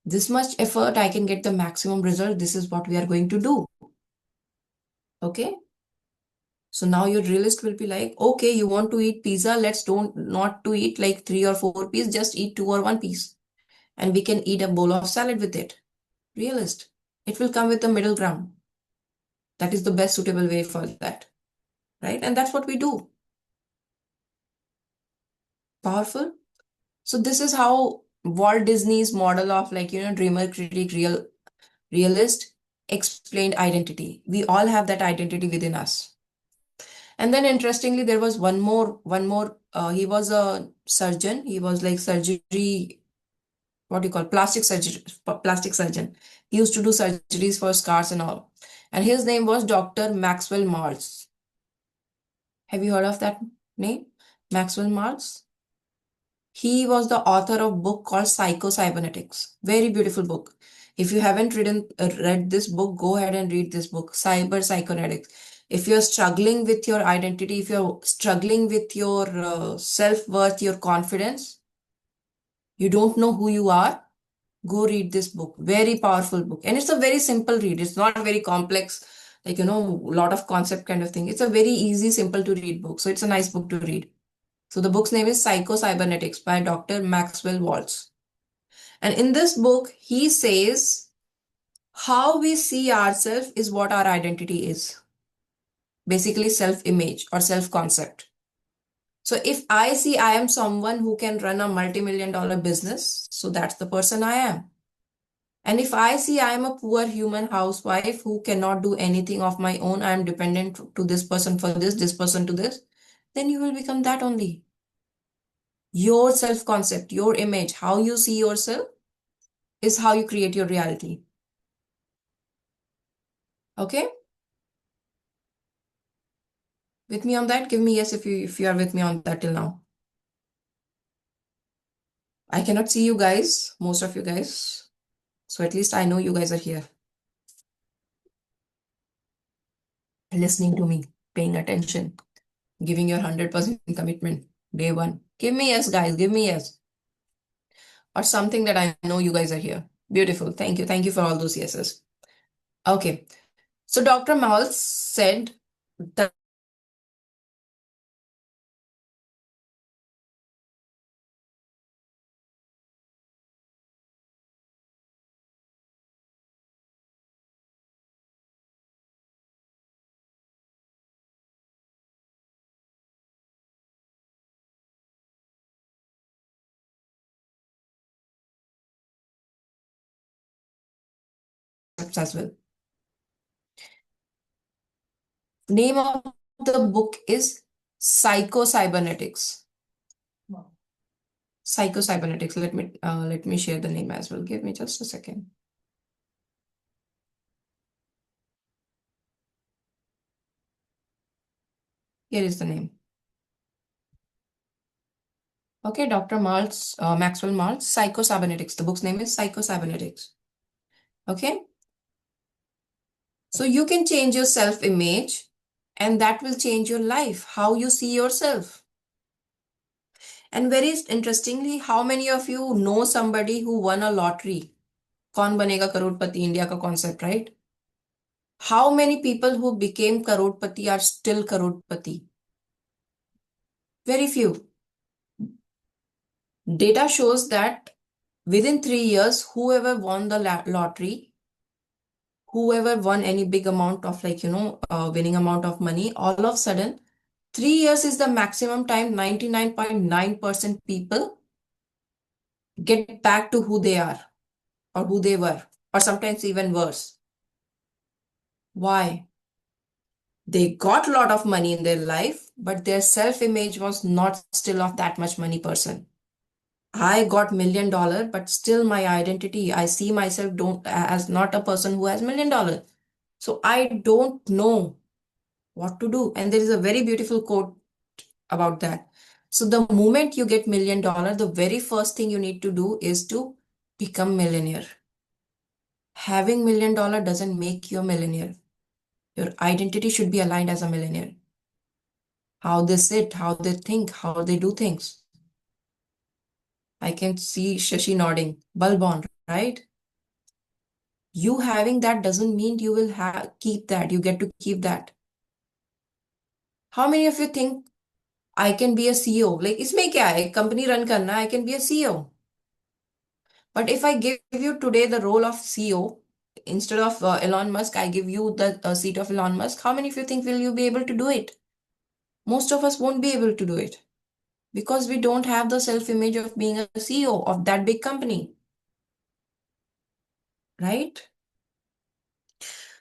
A: This much effort, I can get the maximum result. This is what we are going to do. Okay. So now your realist will be like, okay, you want to eat pizza. Let's don't not to eat like 3 or 4 pieces. Just eat 2 or 1 piece. And we can eat a bowl of salad with it. Realist. It will come with the middle ground. That is the best suitable way for that. Right? And that's what we do. Powerful. So this is how Walt Disney's model of like, dreamer, critic, realist explained identity. We all have that identity within us. And then interestingly, there was one more, he was a surgeon. He was like surgery, what do you call, plastic surgeon. He used to do surgeries for scars and all. And his name was Dr. Maxwell Maltz. Have you heard of that name? Maxwell Maltz? He was the author of a book called Psycho-Cybernetics. Very beautiful book. If you haven't read this book, go ahead and read this book, Cyber-Psychonetics. If you're struggling with your identity, if you're struggling with your self-worth, your confidence, you don't know who you are, go read this book. Very powerful book. And it's a very simple read. It's not very complex, like, a lot of concept kind of thing. It's a very easy, simple to read book. So it's a nice book to read. So the book's name is Psycho-Cybernetics by Dr. Maxwell Waltz. And in this book, he says how we see ourselves is what our identity is. Basically, self-image or self-concept. So if I see I am someone who can run a multi-million-dollar business, so that's the person I am. And if I see I am a poor human housewife who cannot do anything of my own, I am dependent to this person for this person to this, then you will become that only. Your self-concept, your image, how you see yourself is how you create your reality. Okay? With me on that? Give me yes if you are with me on that till now. I cannot see you guys, most of you guys. So at least I know you guys are here, listening to me, paying attention, giving your 100% commitment. Day one. Give me yes, guys. Give me yes. Or something that I know you guys are here. Beautiful. Thank you. Thank you for all those yeses. Okay. So Dr. Maltz said that as well. Name of the book is Psycho-Cybernetics. Psycho-Cybernetics. Let me share the name as well. Give me just a second. Here is the name. Okay, Dr. Maltz, Maxwell Maltz, Psycho-Cybernetics. The book's name is Psycho-Cybernetics. Okay, so you can change your self-image, and that will change your life, how you see yourself. And very interestingly, how many of you know somebody who won a lottery? कौन बनेगा करोड़पति India का concept, right? How many people who became crorepati are still crorepati? Very few. Data shows that within 3 years, whoever won the lottery, whoever won any big amount of winning amount of money, all of a sudden, 3 years is the maximum time 99.9% people get back to who they are or who they were, or sometimes even worse. Why? They got a lot of money in their life, but their self-image was not still of that much money person. I got $1 million, but still my identity, I see myself don't as not a person who has $1 million. So I don't know what to do. And there is a very beautiful quote about that. So the moment you get $1 million, the very first thing you need to do is to become millionaire. Having $1 million doesn't make you a millionaire. Your identity should be aligned as a millionaire. How they sit, how they think, how they do things. I can see Shashi nodding. Bulb on, right? You having that doesn't mean you will keep that. You get to keep that. How many of you think I can be a CEO? Like, इसमें क्या है? Company run करना, I can be a CEO. But if I give you today the role of CEO, instead of Elon Musk, I give you the seat of Elon Musk, how many of you think will you be able to do it? Most of us won't be able to do it because we don't have the self-image of being a CEO of that big company, right?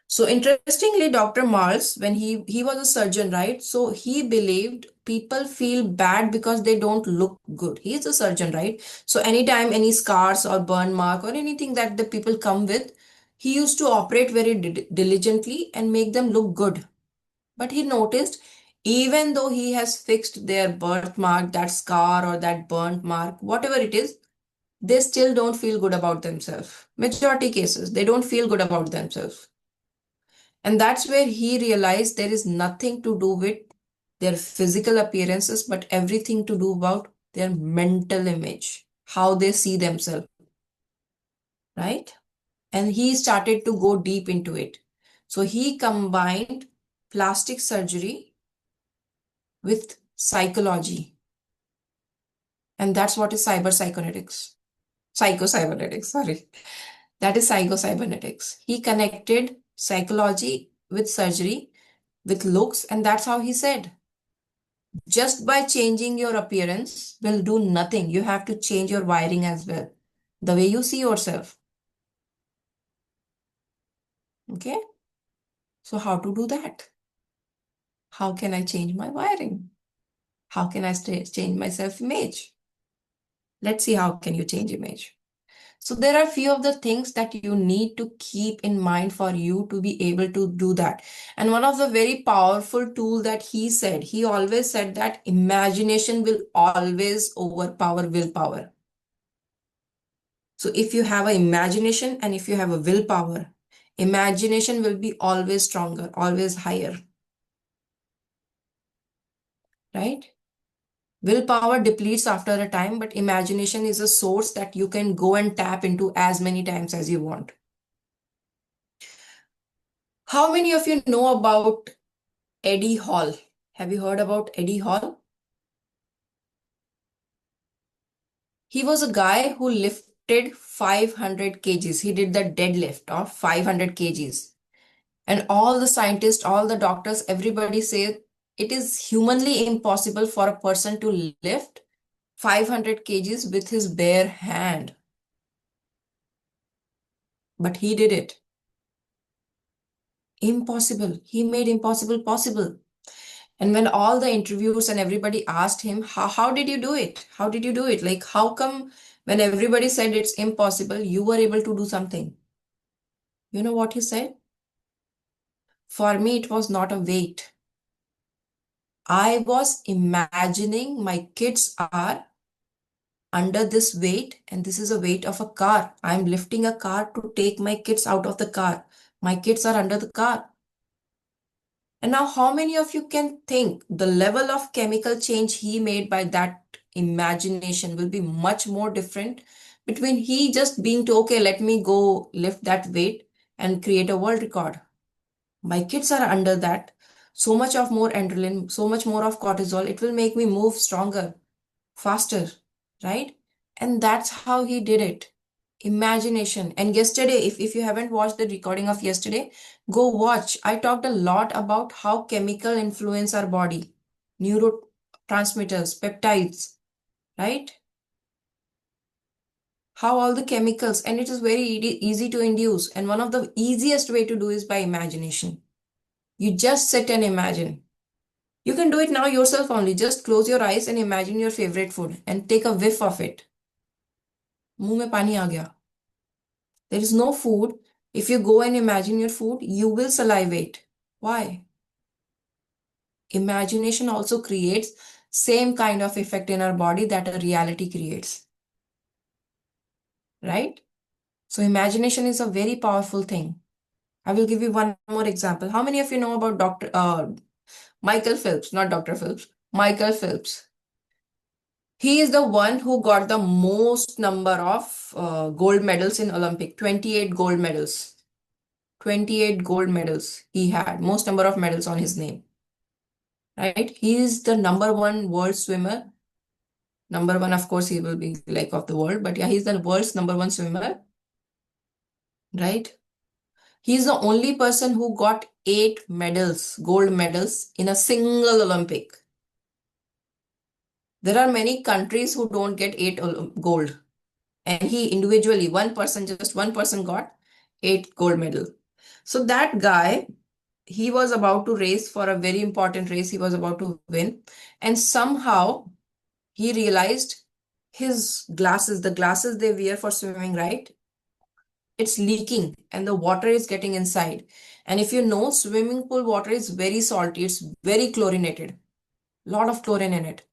A: So interestingly, Dr. Maltz, when he was a surgeon, right? So he believed people feel bad because they don't look good. He's a surgeon, right? So anytime any scars or burn mark or anything that the people come with, he used to operate very diligently and make them look good. But he noticed even though he has fixed their birthmark, that scar or that burnt mark, whatever it is, they still don't feel good about themselves. Majority cases, they don't feel good about themselves. And that's where he realized there is nothing to do with their physical appearances, but everything to do about their mental image, how they see themselves, right? And he started to go deep into it. So he combined plastic surgery with psychology. And that's what is cyber-cybernetics. Psycho-cybernetics, sorry. That is psycho-cybernetics. He connected psychology with surgery, with looks, and that's how he said, just by changing your appearance will do nothing. You have to change your wiring as well, the way you see yourself. Okay? So how to do that? How can I change my wiring? How can I change my self-image? Let's see how can you change image. So there are few of the things that you need to keep in mind for you to be able to do that. And one of the very powerful tool that he always said that imagination will always overpower willpower. So if you have an imagination and if you have a willpower, imagination will be always stronger, always higher, right? Willpower depletes after a time, but imagination is a source that you can go and tap into as many times as you want. How many of you know about Eddie Hall? Have you heard about Eddie Hall? He was a guy who lifted 500 kgs. He did the deadlift of 500 kgs. And all the scientists, all the doctors, everybody say it is humanly impossible for a person to lift 500 kgs with his bare hand. But he did it. Impossible. He made impossible possible. And when all the interviews and everybody asked him, how did you do it? How did you do it? Like, how come when everybody said it's impossible, you were able to do something? You know what he said? For me, it was not a weight. I was imagining my kids are under this weight, and this is a weight of a car. I'm lifting a car to take my kids out of the car. My kids are under the car. And now, how many of you can think the level of chemical change he made by that imagination will be much more different between he just being to, okay, let me go lift that weight and create a world record. My kids are under that. So much of more adrenaline, so much more of cortisol. It will make me move stronger, faster, right? And that's how he did it. Imagination. And yesterday, if you haven't watched the recording of yesterday, go watch. I talked a lot about how chemical influence our body, neurotransmitters, peptides, right? How all the chemicals, and it is very easy to induce. And one of the easiest way to do is by imagination. You just sit and imagine. You can do it now yourself only. Just close your eyes and imagine your favorite food and take a whiff of it. मुंह में पानी आ गया. There is no food. If you go and imagine your food, you will salivate. Why? Imagination also creates same kind of effect in our body that a reality creates. Right? So imagination is a very powerful thing. I will give you one more example. How many of you know about Dr. Michael Phelps, not Dr. Phelps, Michael Phelps? He is the one who got the most number of gold medals in Olympic, 28 gold medals. 28 gold medals he had, most number of medals on his name, right? He is the number one world swimmer. Number one, of course, he will be like of the world, but yeah, he's the world's number one swimmer, right? He's the only person who got 8 medals, gold medals in a single Olympic. There are many countries who don't get 8 gold. And he individually, one person, just one person got 8 gold medal. So that guy, he was about to race for a very important race. He was about to win. And somehow he realized his glasses, the glasses they wear for swimming, right? It's leaking and the water is getting inside. And if you know, swimming pool water is very salty. It's very chlorinated. Lot of chlorine in it.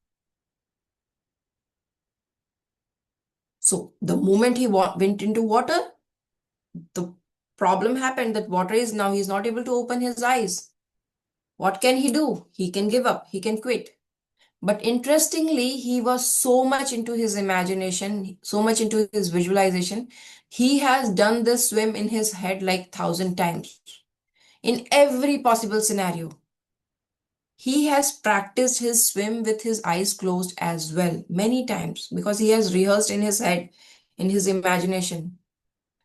A: So the moment he went into water, the problem happened that water is now he's not able to open his eyes. What can he do? He can give up. He can quit. But interestingly, he was so much into his imagination, so much into his visualization. He has done this swim in his head like 1,000 times in every possible scenario. He has practiced his swim with his eyes closed as well, many times, because he has rehearsed in his head, in his imagination.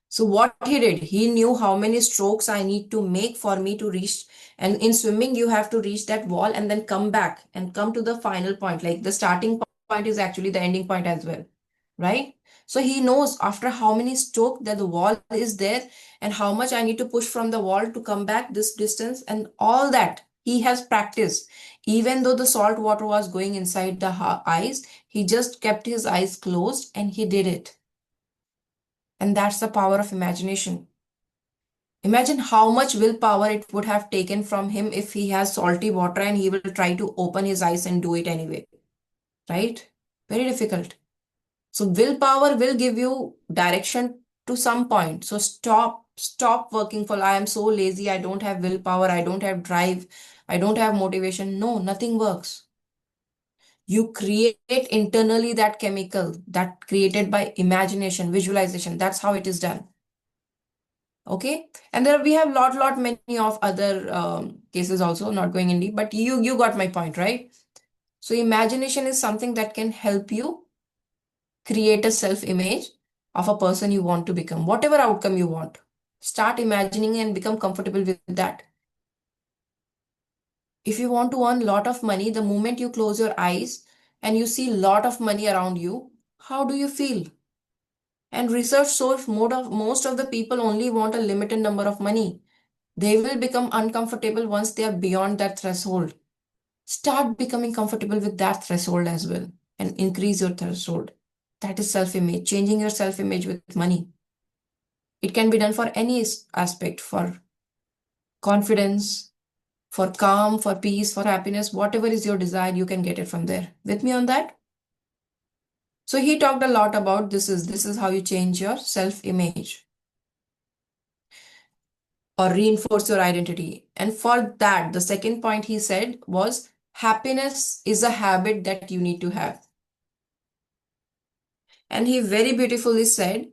A: So what he did, he knew how many strokes I need to make for me to reach. And in swimming, you have to reach that wall and then come back and come to the final point. Like the starting point is actually the ending point as well, right? So he knows after how many strokes that the wall is there and how much I need to push from the wall to come back this distance and all that he has practiced. Even though the salt water was going inside the eyes, he just kept his eyes closed and he did it. And that's the power of imagination. Imagine how much willpower it would have taken from him if he has salty water and he will try to open his eyes and do it anyway. Right? Very difficult. So willpower will give you direction to some point. So stop working for, I am so lazy, I don't have willpower, I don't have drive, I don't have motivation. No, nothing works. You create internally that chemical that created by imagination, visualization. That's how it is done. Okay. And there we have lot many of other cases also, not going in deep, but you got my point, right? So imagination is something that can help you create a self-image of a person you want to become, whatever outcome you want. Start imagining and become comfortable with that. If you want to earn a lot of money, the moment you close your eyes and you see a lot of money around you, how do you feel? And research shows most of the people only want a limited number of money. They will become uncomfortable once they are beyond that threshold. Start becoming comfortable with that threshold as well and increase your threshold. That is self-image, changing your self-image with money. It can be done for any aspect, for confidence, for calm, for peace, for happiness, whatever is your desire, you can get it from there. With me on that? So he talked a lot about this is how you change your self-image or reinforce your identity. And for that, the second point he said was happiness is a habit that you need to have. And he very beautifully said,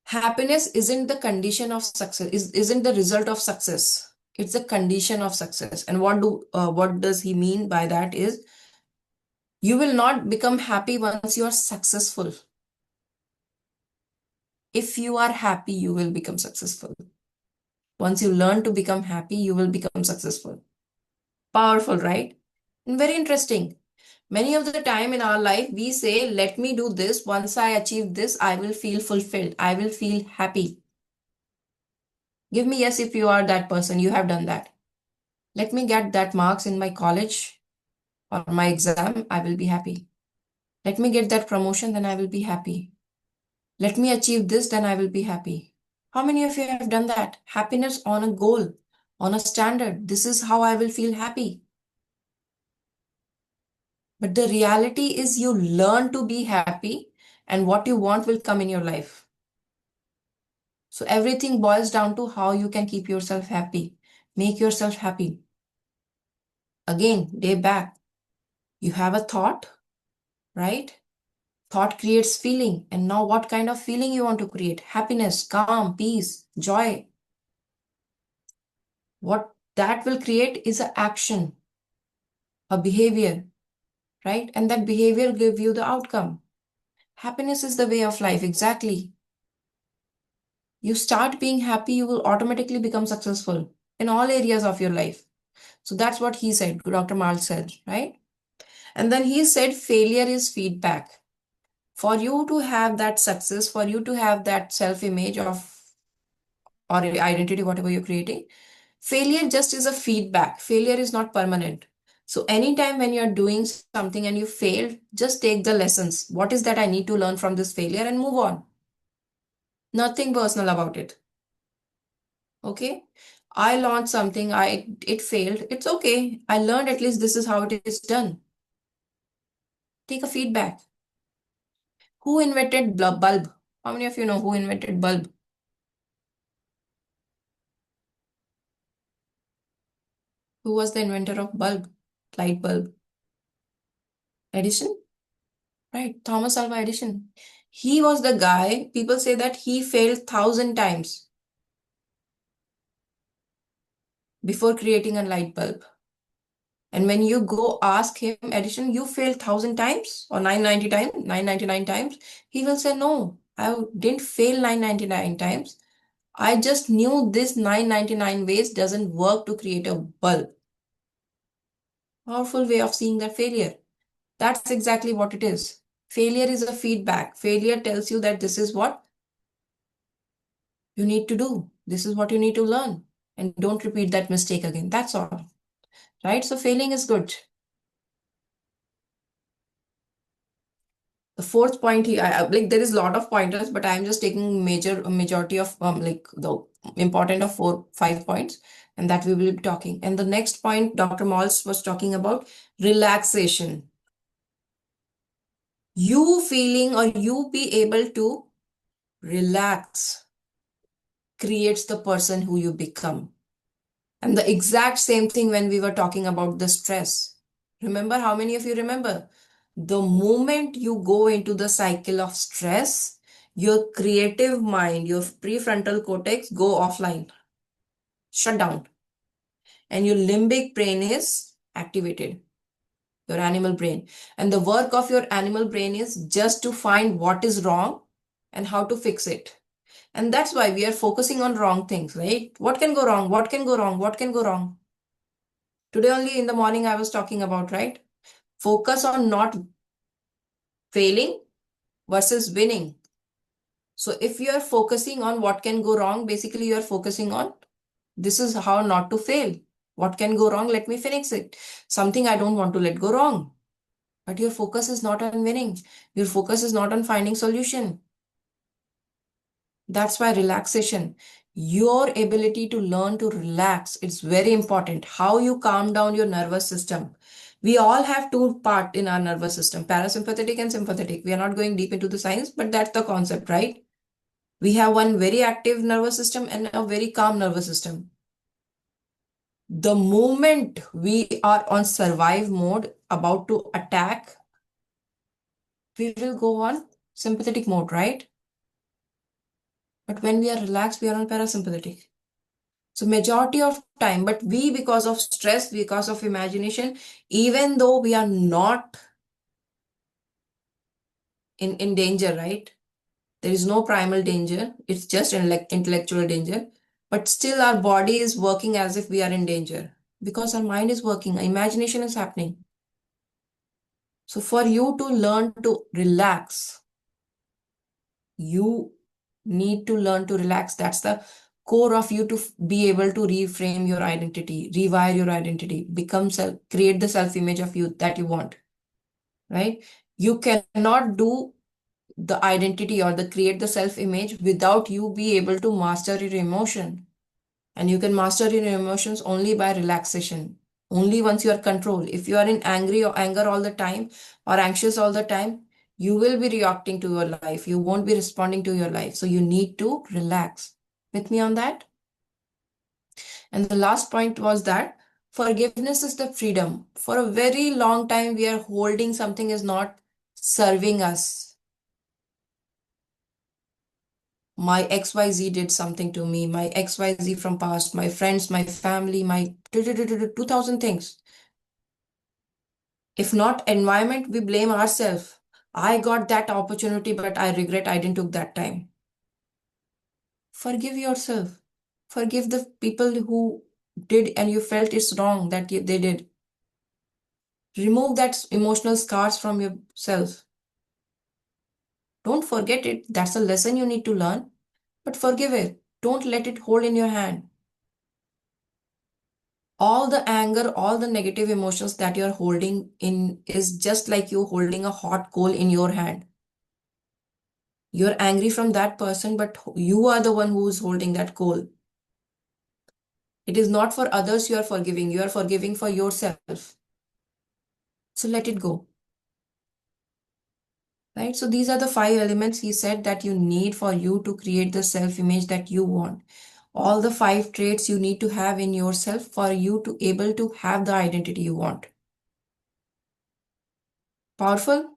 A: happiness isn't the condition of success, isn't the result of success. It's a condition of success. And what does he mean by that is you will not become happy once you are successful. If you are happy, you will become successful. Once you learn to become happy, you will become successful. Powerful, right? And very interesting. Many of the time in our life, we say, let me do this. Once I achieve this, I will feel fulfilled. I will feel happy. Give me yes if you are that person. You have done that. Let me get that marks in my college or my exam. I will be happy. Let me get that promotion, then I will be happy. Let me achieve this, then I will be happy. How many of you have done that? Happiness on a goal, on a standard. This is how I will feel happy. But the reality is you learn to be happy and what you want will come in your life. So everything boils down to how you can keep yourself happy. Make yourself happy. Again, day back, you have a thought, right? Thought creates feeling. And now what kind of feeling you want to create? Happiness, calm, peace, joy. What that will create is an action, a behavior, right? And that behavior give you the outcome. Happiness is the way of life, exactly. You start being happy, you will automatically become successful in all areas of your life. So that's what he said, Dr. Mal said, right? And then he said failure is feedback. For you to have that success, for you to have that self-image of or identity, whatever you're creating, failure just is a feedback. Failure is not permanent. So anytime when you're doing something and you failed, just take the lessons. What is that I need to learn from this failure and move on? Nothing personal about it. Okay? I launched something, it failed. It's okay. I learned at least this is how it is done. Take a feedback. Who invented bulb? How many of you know who invented bulb? Who was the inventor of bulb? Light bulb? Edison? Right, Thomas Alva Edison. He was the guy, people say that he failed 1,000 times before creating a light bulb. And when you go ask him, Edison, you failed 1,000 times or 990 times, 999 times, he will say, no, I didn't fail 999 times. I just knew this 999 ways doesn't work to create a bulb. Powerful way of seeing that failure. That's exactly what it is. Failure is a feedback. Failure tells you that this is what you need to do. This is what you need to learn. And don't repeat that mistake again. That's all. Right? So failing is good. The fourth point here, like there is a lot of pointers, but I'm just taking majority of like the important of 4-5 points, and that we will be talking. And the next point, Dr. Malls was talking about relaxation. You feeling or you be able to relax creates the person who you become. And the exact same thing when we were talking about the stress. Remember, how many of you remember? The moment you go into the cycle of stress, your creative mind, your prefrontal cortex go offline, shut down, and your limbic brain is activated, your animal brain. And the work of your animal brain is just to find what is wrong and how to fix it. And that's why we are focusing on wrong things, right? What can go wrong? What can go wrong? What can go wrong? Today only in the morning I was talking about, right? Focus on not failing versus winning. So if you are focusing on what can go wrong, basically you are focusing on this is how not to fail. What can go wrong? Let me fix it. Something I don't want to let go wrong. But your focus is not on winning. Your focus is not on finding solution. That's why relaxation, your ability to learn to relax, it's very important. How you calm down your nervous system. We all have two parts in our nervous system, parasympathetic and sympathetic. We are not going deep into the science, but that's the concept, right? We have one very active nervous system and a very calm nervous system. The moment we are on survive mode, about to attack, we will go on sympathetic mode, right? But when we are relaxed, we are on parasympathetic. So majority of time, but we, because of stress, because of imagination, even though we are not in danger, right? There is no primal danger. It's just intellectual danger. But still our body is working as if we are in danger because our mind is working, our imagination is happening. So for you to learn to relax, you need to learn to relax. That's the core of you to be able to reframe your identity, rewire your identity, become self, create the self image of you that you want, right? You cannot do the identity or the create the self image without you be able to master your emotion. And you can master your emotions only by relaxation. Only once you are controlled. If you are in angry or anger all the time or anxious all the time, you will be reacting to your life. You won't be responding to your life. So you need to relax. With me on that? And the last point was that forgiveness is the freedom. For a very long time, we are holding something is not serving us. My XYZ did something to me, my XYZ from past, my friends, my family, my 2000 things. If not environment, we blame ourselves. I got that opportunity, but I regret I didn't took that time. Forgive yourself. Forgive the people who did and you felt it's wrong that they did. Remove that emotional scars from yourself. Don't forget it. That's a lesson you need to learn. But forgive it. Don't let it hold in your hand. All the anger, all the negative emotions that you're holding in is just like you holding a hot coal in your hand. You're angry from that person, but you are the one who is holding that coal. It is not for others you are forgiving for yourself. So let it go. Right? So these are the 5 elements he said that you need for you to create the self-image that you want. All the 5 traits you need to have in yourself for you to able to have the identity you want. Powerful?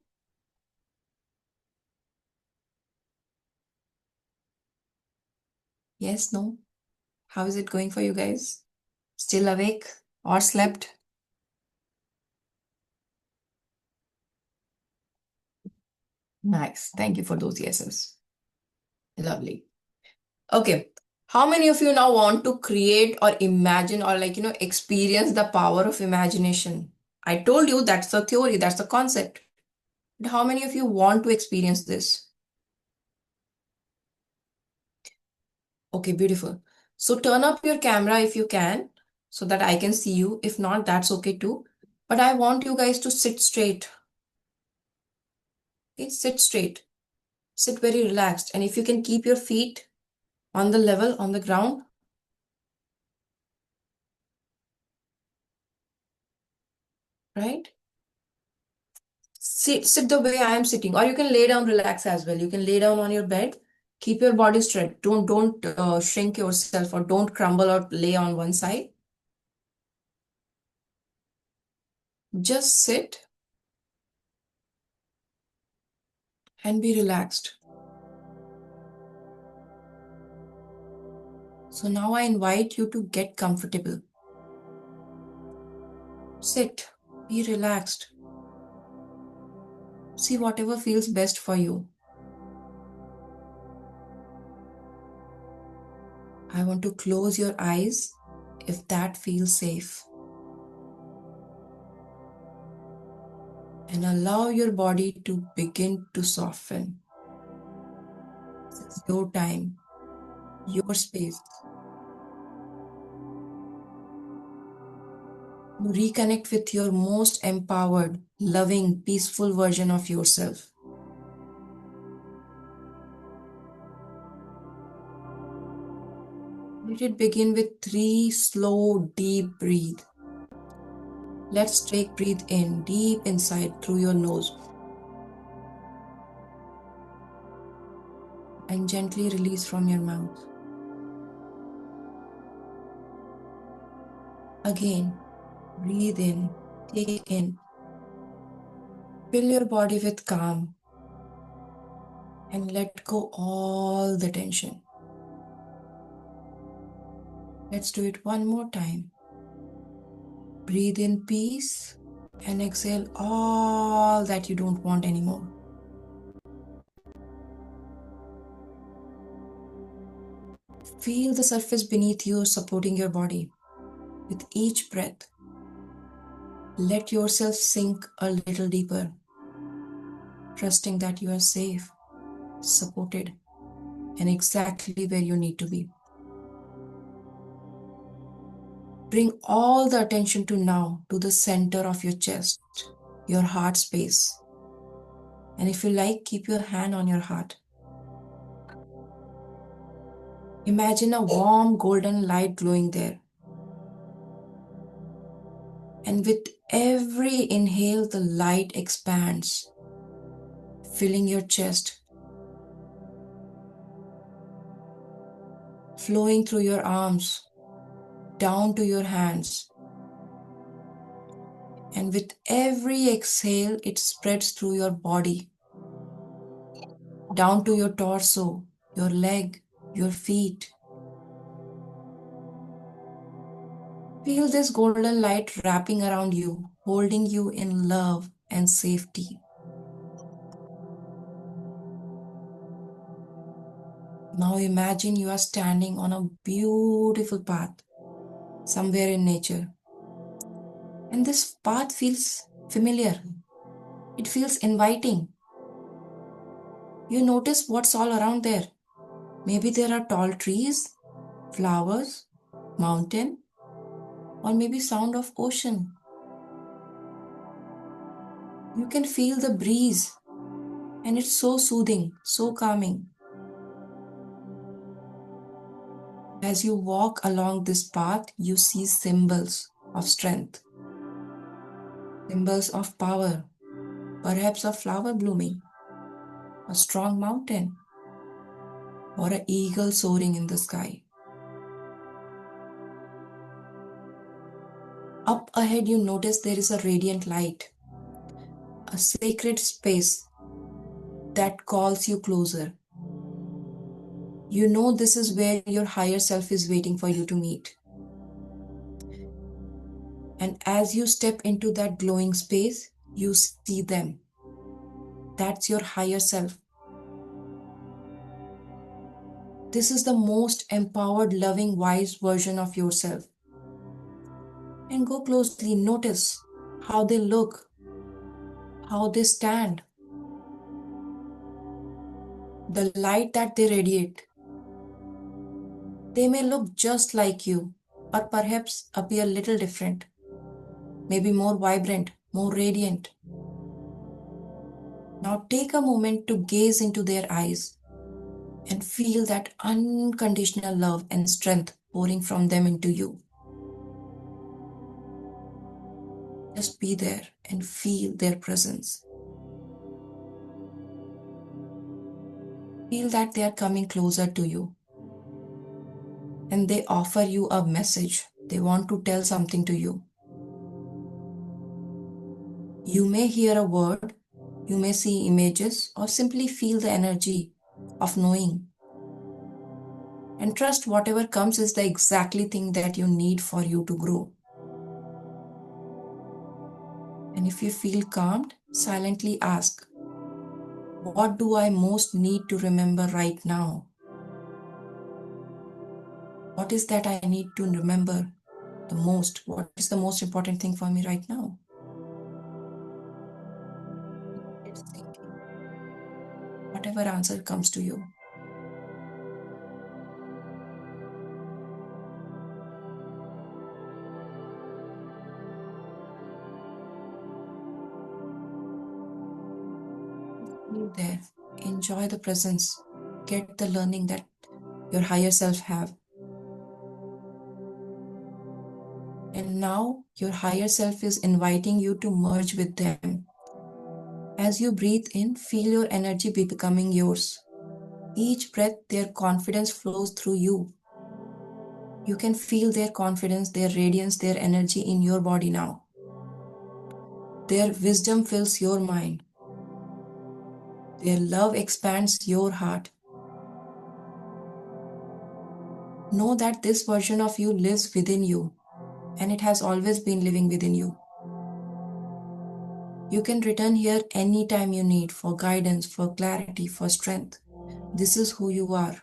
A: Yes, no? How is it going for you guys? Still awake or slept? Nice. Thank you for those yeses. Lovely. Okay. How many of you now want to create or imagine or experience the power of imagination? I told you that's the theory, that's the concept. But how many of you want to experience this? Okay, beautiful. So turn up your camera if you can so that I can see you. If not, that's okay too. But I want you guys to sit straight. Okay, sit straight. Sit very relaxed. And if you can keep your feet on the level, on the ground, right? Sit the way I am sitting, or you can lay down, relax as well. You can lay down on your bed. Keep your body straight. Don't shrink yourself, or don't crumble or lay on one side. Just sit and be relaxed. So now I invite you to get comfortable. Sit, be relaxed. See whatever feels best for you. I want to close your eyes if that feels safe. And allow your body to begin to soften. It's your time, your space. Reconnect with your most empowered, loving, peaceful version of yourself. Let it begin with 3 slow, deep breaths. Let's take breathe in deep inside through your nose and gently release from your mouth. Again, breathe in, take in. Fill your body with calm and let go all the tension. Let's do it one more time. Breathe in peace and exhale all that you don't want anymore. Feel the surface beneath you supporting your body. With each breath, let yourself sink a little deeper, trusting that you are safe, supported, and exactly where you need to be. Bring all the attention to now, to the center of your chest, your heart space. And if you like, keep your hand on your heart. Imagine a warm golden light glowing there. And with every inhale, the light expands, filling your chest, flowing through your arms, down to your hands. And with every exhale, it spreads through your body, down to your torso, your leg, your feet. Feel this golden light wrapping around you, holding you in love and safety. Now imagine you are standing on a beautiful path somewhere in nature. And this path feels familiar. It feels inviting. You notice what's all around there. Maybe there are tall trees, flowers, mountain, or maybe sound of ocean. You can feel the breeze, and it's so soothing, so calming. As you walk along this path, you see symbols of strength, symbols of power, perhaps a flower blooming, a strong mountain, or an eagle soaring in the sky. Up ahead, you notice there is a radiant light, a sacred space that calls you closer. You know this is where your higher self is waiting for you to meet. And as you step into that glowing space, you see them. That's your higher self. This is the most empowered, loving, wise version of yourself. And go closely, notice how they look, how they stand, the light that they radiate. They may look just like you, or perhaps appear a little different, maybe more vibrant, more radiant. Now take a moment to gaze into their eyes and feel that unconditional love and strength pouring from them into you. Just be there and feel their presence. Feel that they are coming closer to you and they offer you a message. They want to tell something to you. You may hear a word, you may see images, or simply feel the energy of knowing. And trust whatever comes is the exactly thing that you need for you to grow. And if you feel calmed, silently ask, what do I most need to remember right now? What is that I need to remember the most? What is the most important thing for me right now? It's thinking. Whatever answer comes to you. Be there. Enjoy the presence. Get the learning that your higher self have. And now your higher self is inviting you to merge with them. As you breathe in, feel your energy be becoming yours. Each breath, their confidence flows through you. You can feel their confidence, their radiance, their energy in your body now. Their wisdom fills your mind. Their love expands your heart. Know that this version of you lives within you, and it has always been living within you. You can return here anytime you need for guidance, for clarity, for strength. This is who you are.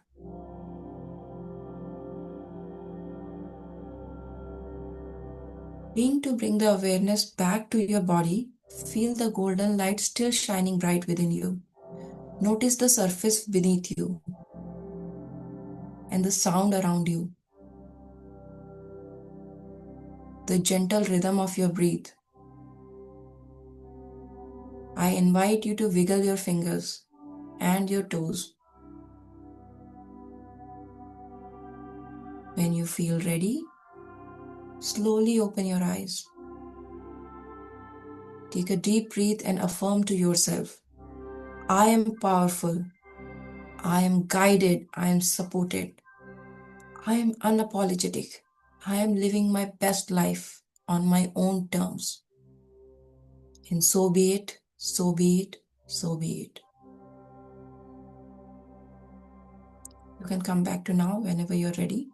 A: Being to bring the awareness back to your body, feel the golden light still shining bright within you. Notice the surface beneath you and the sound around you. The gentle rhythm of your breath. I invite you to wiggle your fingers and your toes. When you feel ready, slowly open your eyes. Take a deep breath and affirm to yourself, I am powerful. I am guided. I am supported. I am unapologetic. I am living my best life on my own terms. And so be it, so be it, so be it. You can come back to now whenever you're ready.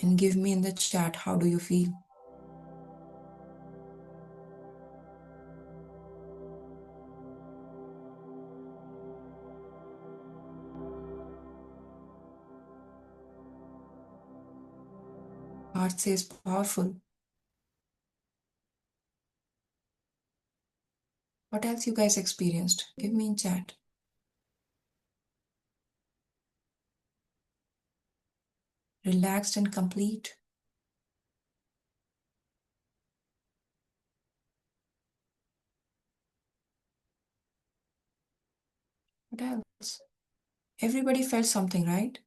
A: And give me in the chat, how do you feel? Heart says powerful. What else you guys experienced? Give me in chat. Relaxed and complete. What else? Everybody felt something, right?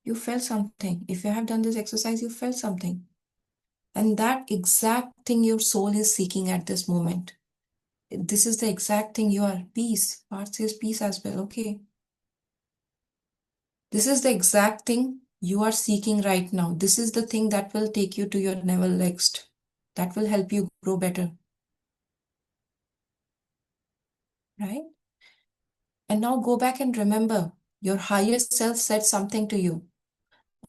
A: You felt something. If you have done this exercise, you felt something. And that exact thing your soul is seeking at this moment. This is the exact thing you are. Peace. Part says peace as well. Okay. This is the exact thing you are seeking right now. This is the thing that will take you to your level next. That will help you grow better. Right? And now go back and remember your higher self said something to you.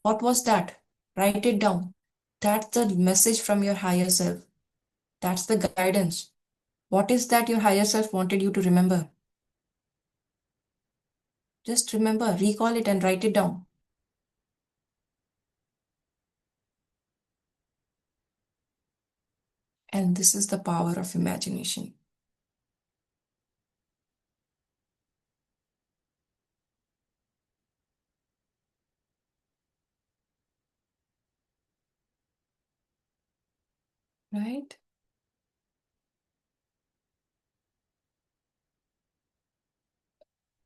A: What was that? Write it down. That's the message from your higher self. That's the guidance. What is that your higher self wanted you to remember? Just remember, recall it and write it down. And this is the power of imagination. Right?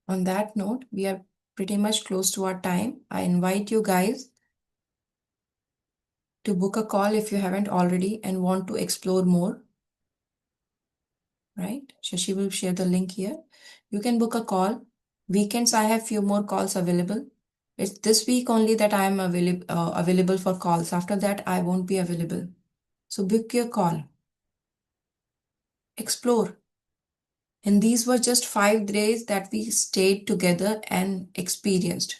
A: On that note, we are pretty much close to our time. I invite you guys to book a call if you haven't already and want to explore more. right? Shashi will share the link here. You can book a call. Weekends, I have few more calls available. It's this week only that I am available for calls. After that, I won't be available. So book your call. Explore. And these were just 5 days that we stayed together and experienced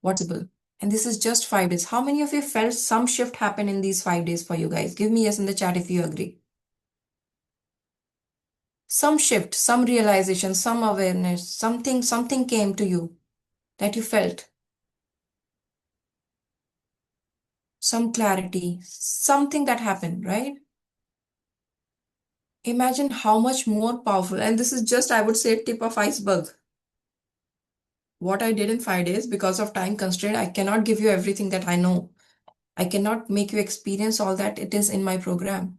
A: what's possible. And this is just 5 days. How many of you felt some shift happen in these 5 days for you guys? Give me yes in the chat if you agree. Some shift, some realization, some awareness, something came to you that you felt, some clarity, something that happened, right? Imagine how much more powerful, and this is just, I would say, tip of iceberg. What I did in 5 days, because of time constraint, I cannot give you everything that I know. I cannot make you experience all that it is in my program,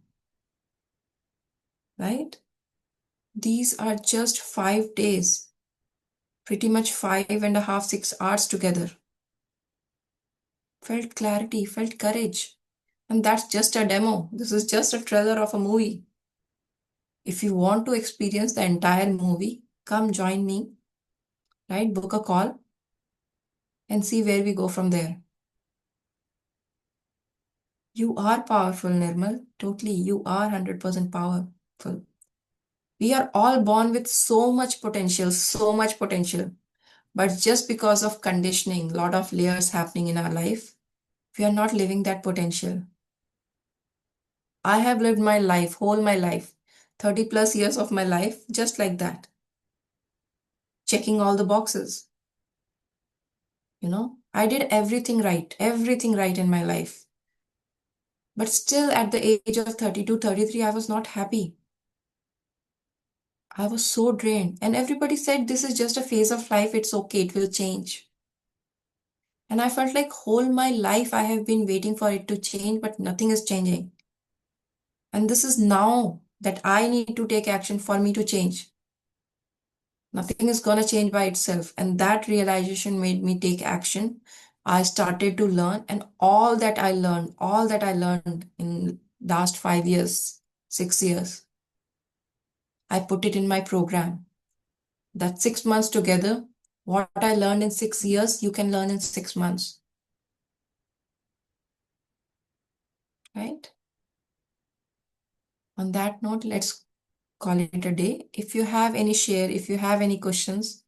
A: right? These are just 5 days, pretty much 5.5, 6 hours together. Felt clarity, felt courage. And that's just a demo. This is just a trailer of a movie. If you want to experience the entire movie, come join me, right? Book a call and see where we go from there. You are powerful, Nirmal. Totally. You are 100% powerful. We are all born with so much potential, so much potential. But just because of conditioning, lot of layers happening in our life, we are not living that potential. I have lived my life, whole my life, 30 plus years of my life, just like that, checking all the boxes. I did everything right in my life. But still, at the age of 32, 33, I was not happy. I was so drained. And everybody said, this is just a phase of life. It's okay. It will change. And I felt like whole my life I have been waiting for it to change, but nothing is changing. And this is now that I need to take action for me to change. Nothing is going to change by itself. And that realization made me take action. I started to learn, and all that I learned in last 5 years, 6 years, I put it in my program. That 6 months together, what I learned in 6 years, you can learn in 6 months, right? On that note, let's call it a day. If you have any share, if you have any questions,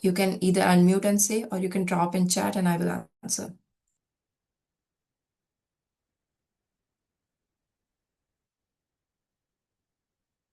A: you can either unmute and say, or you can drop in chat and I will answer.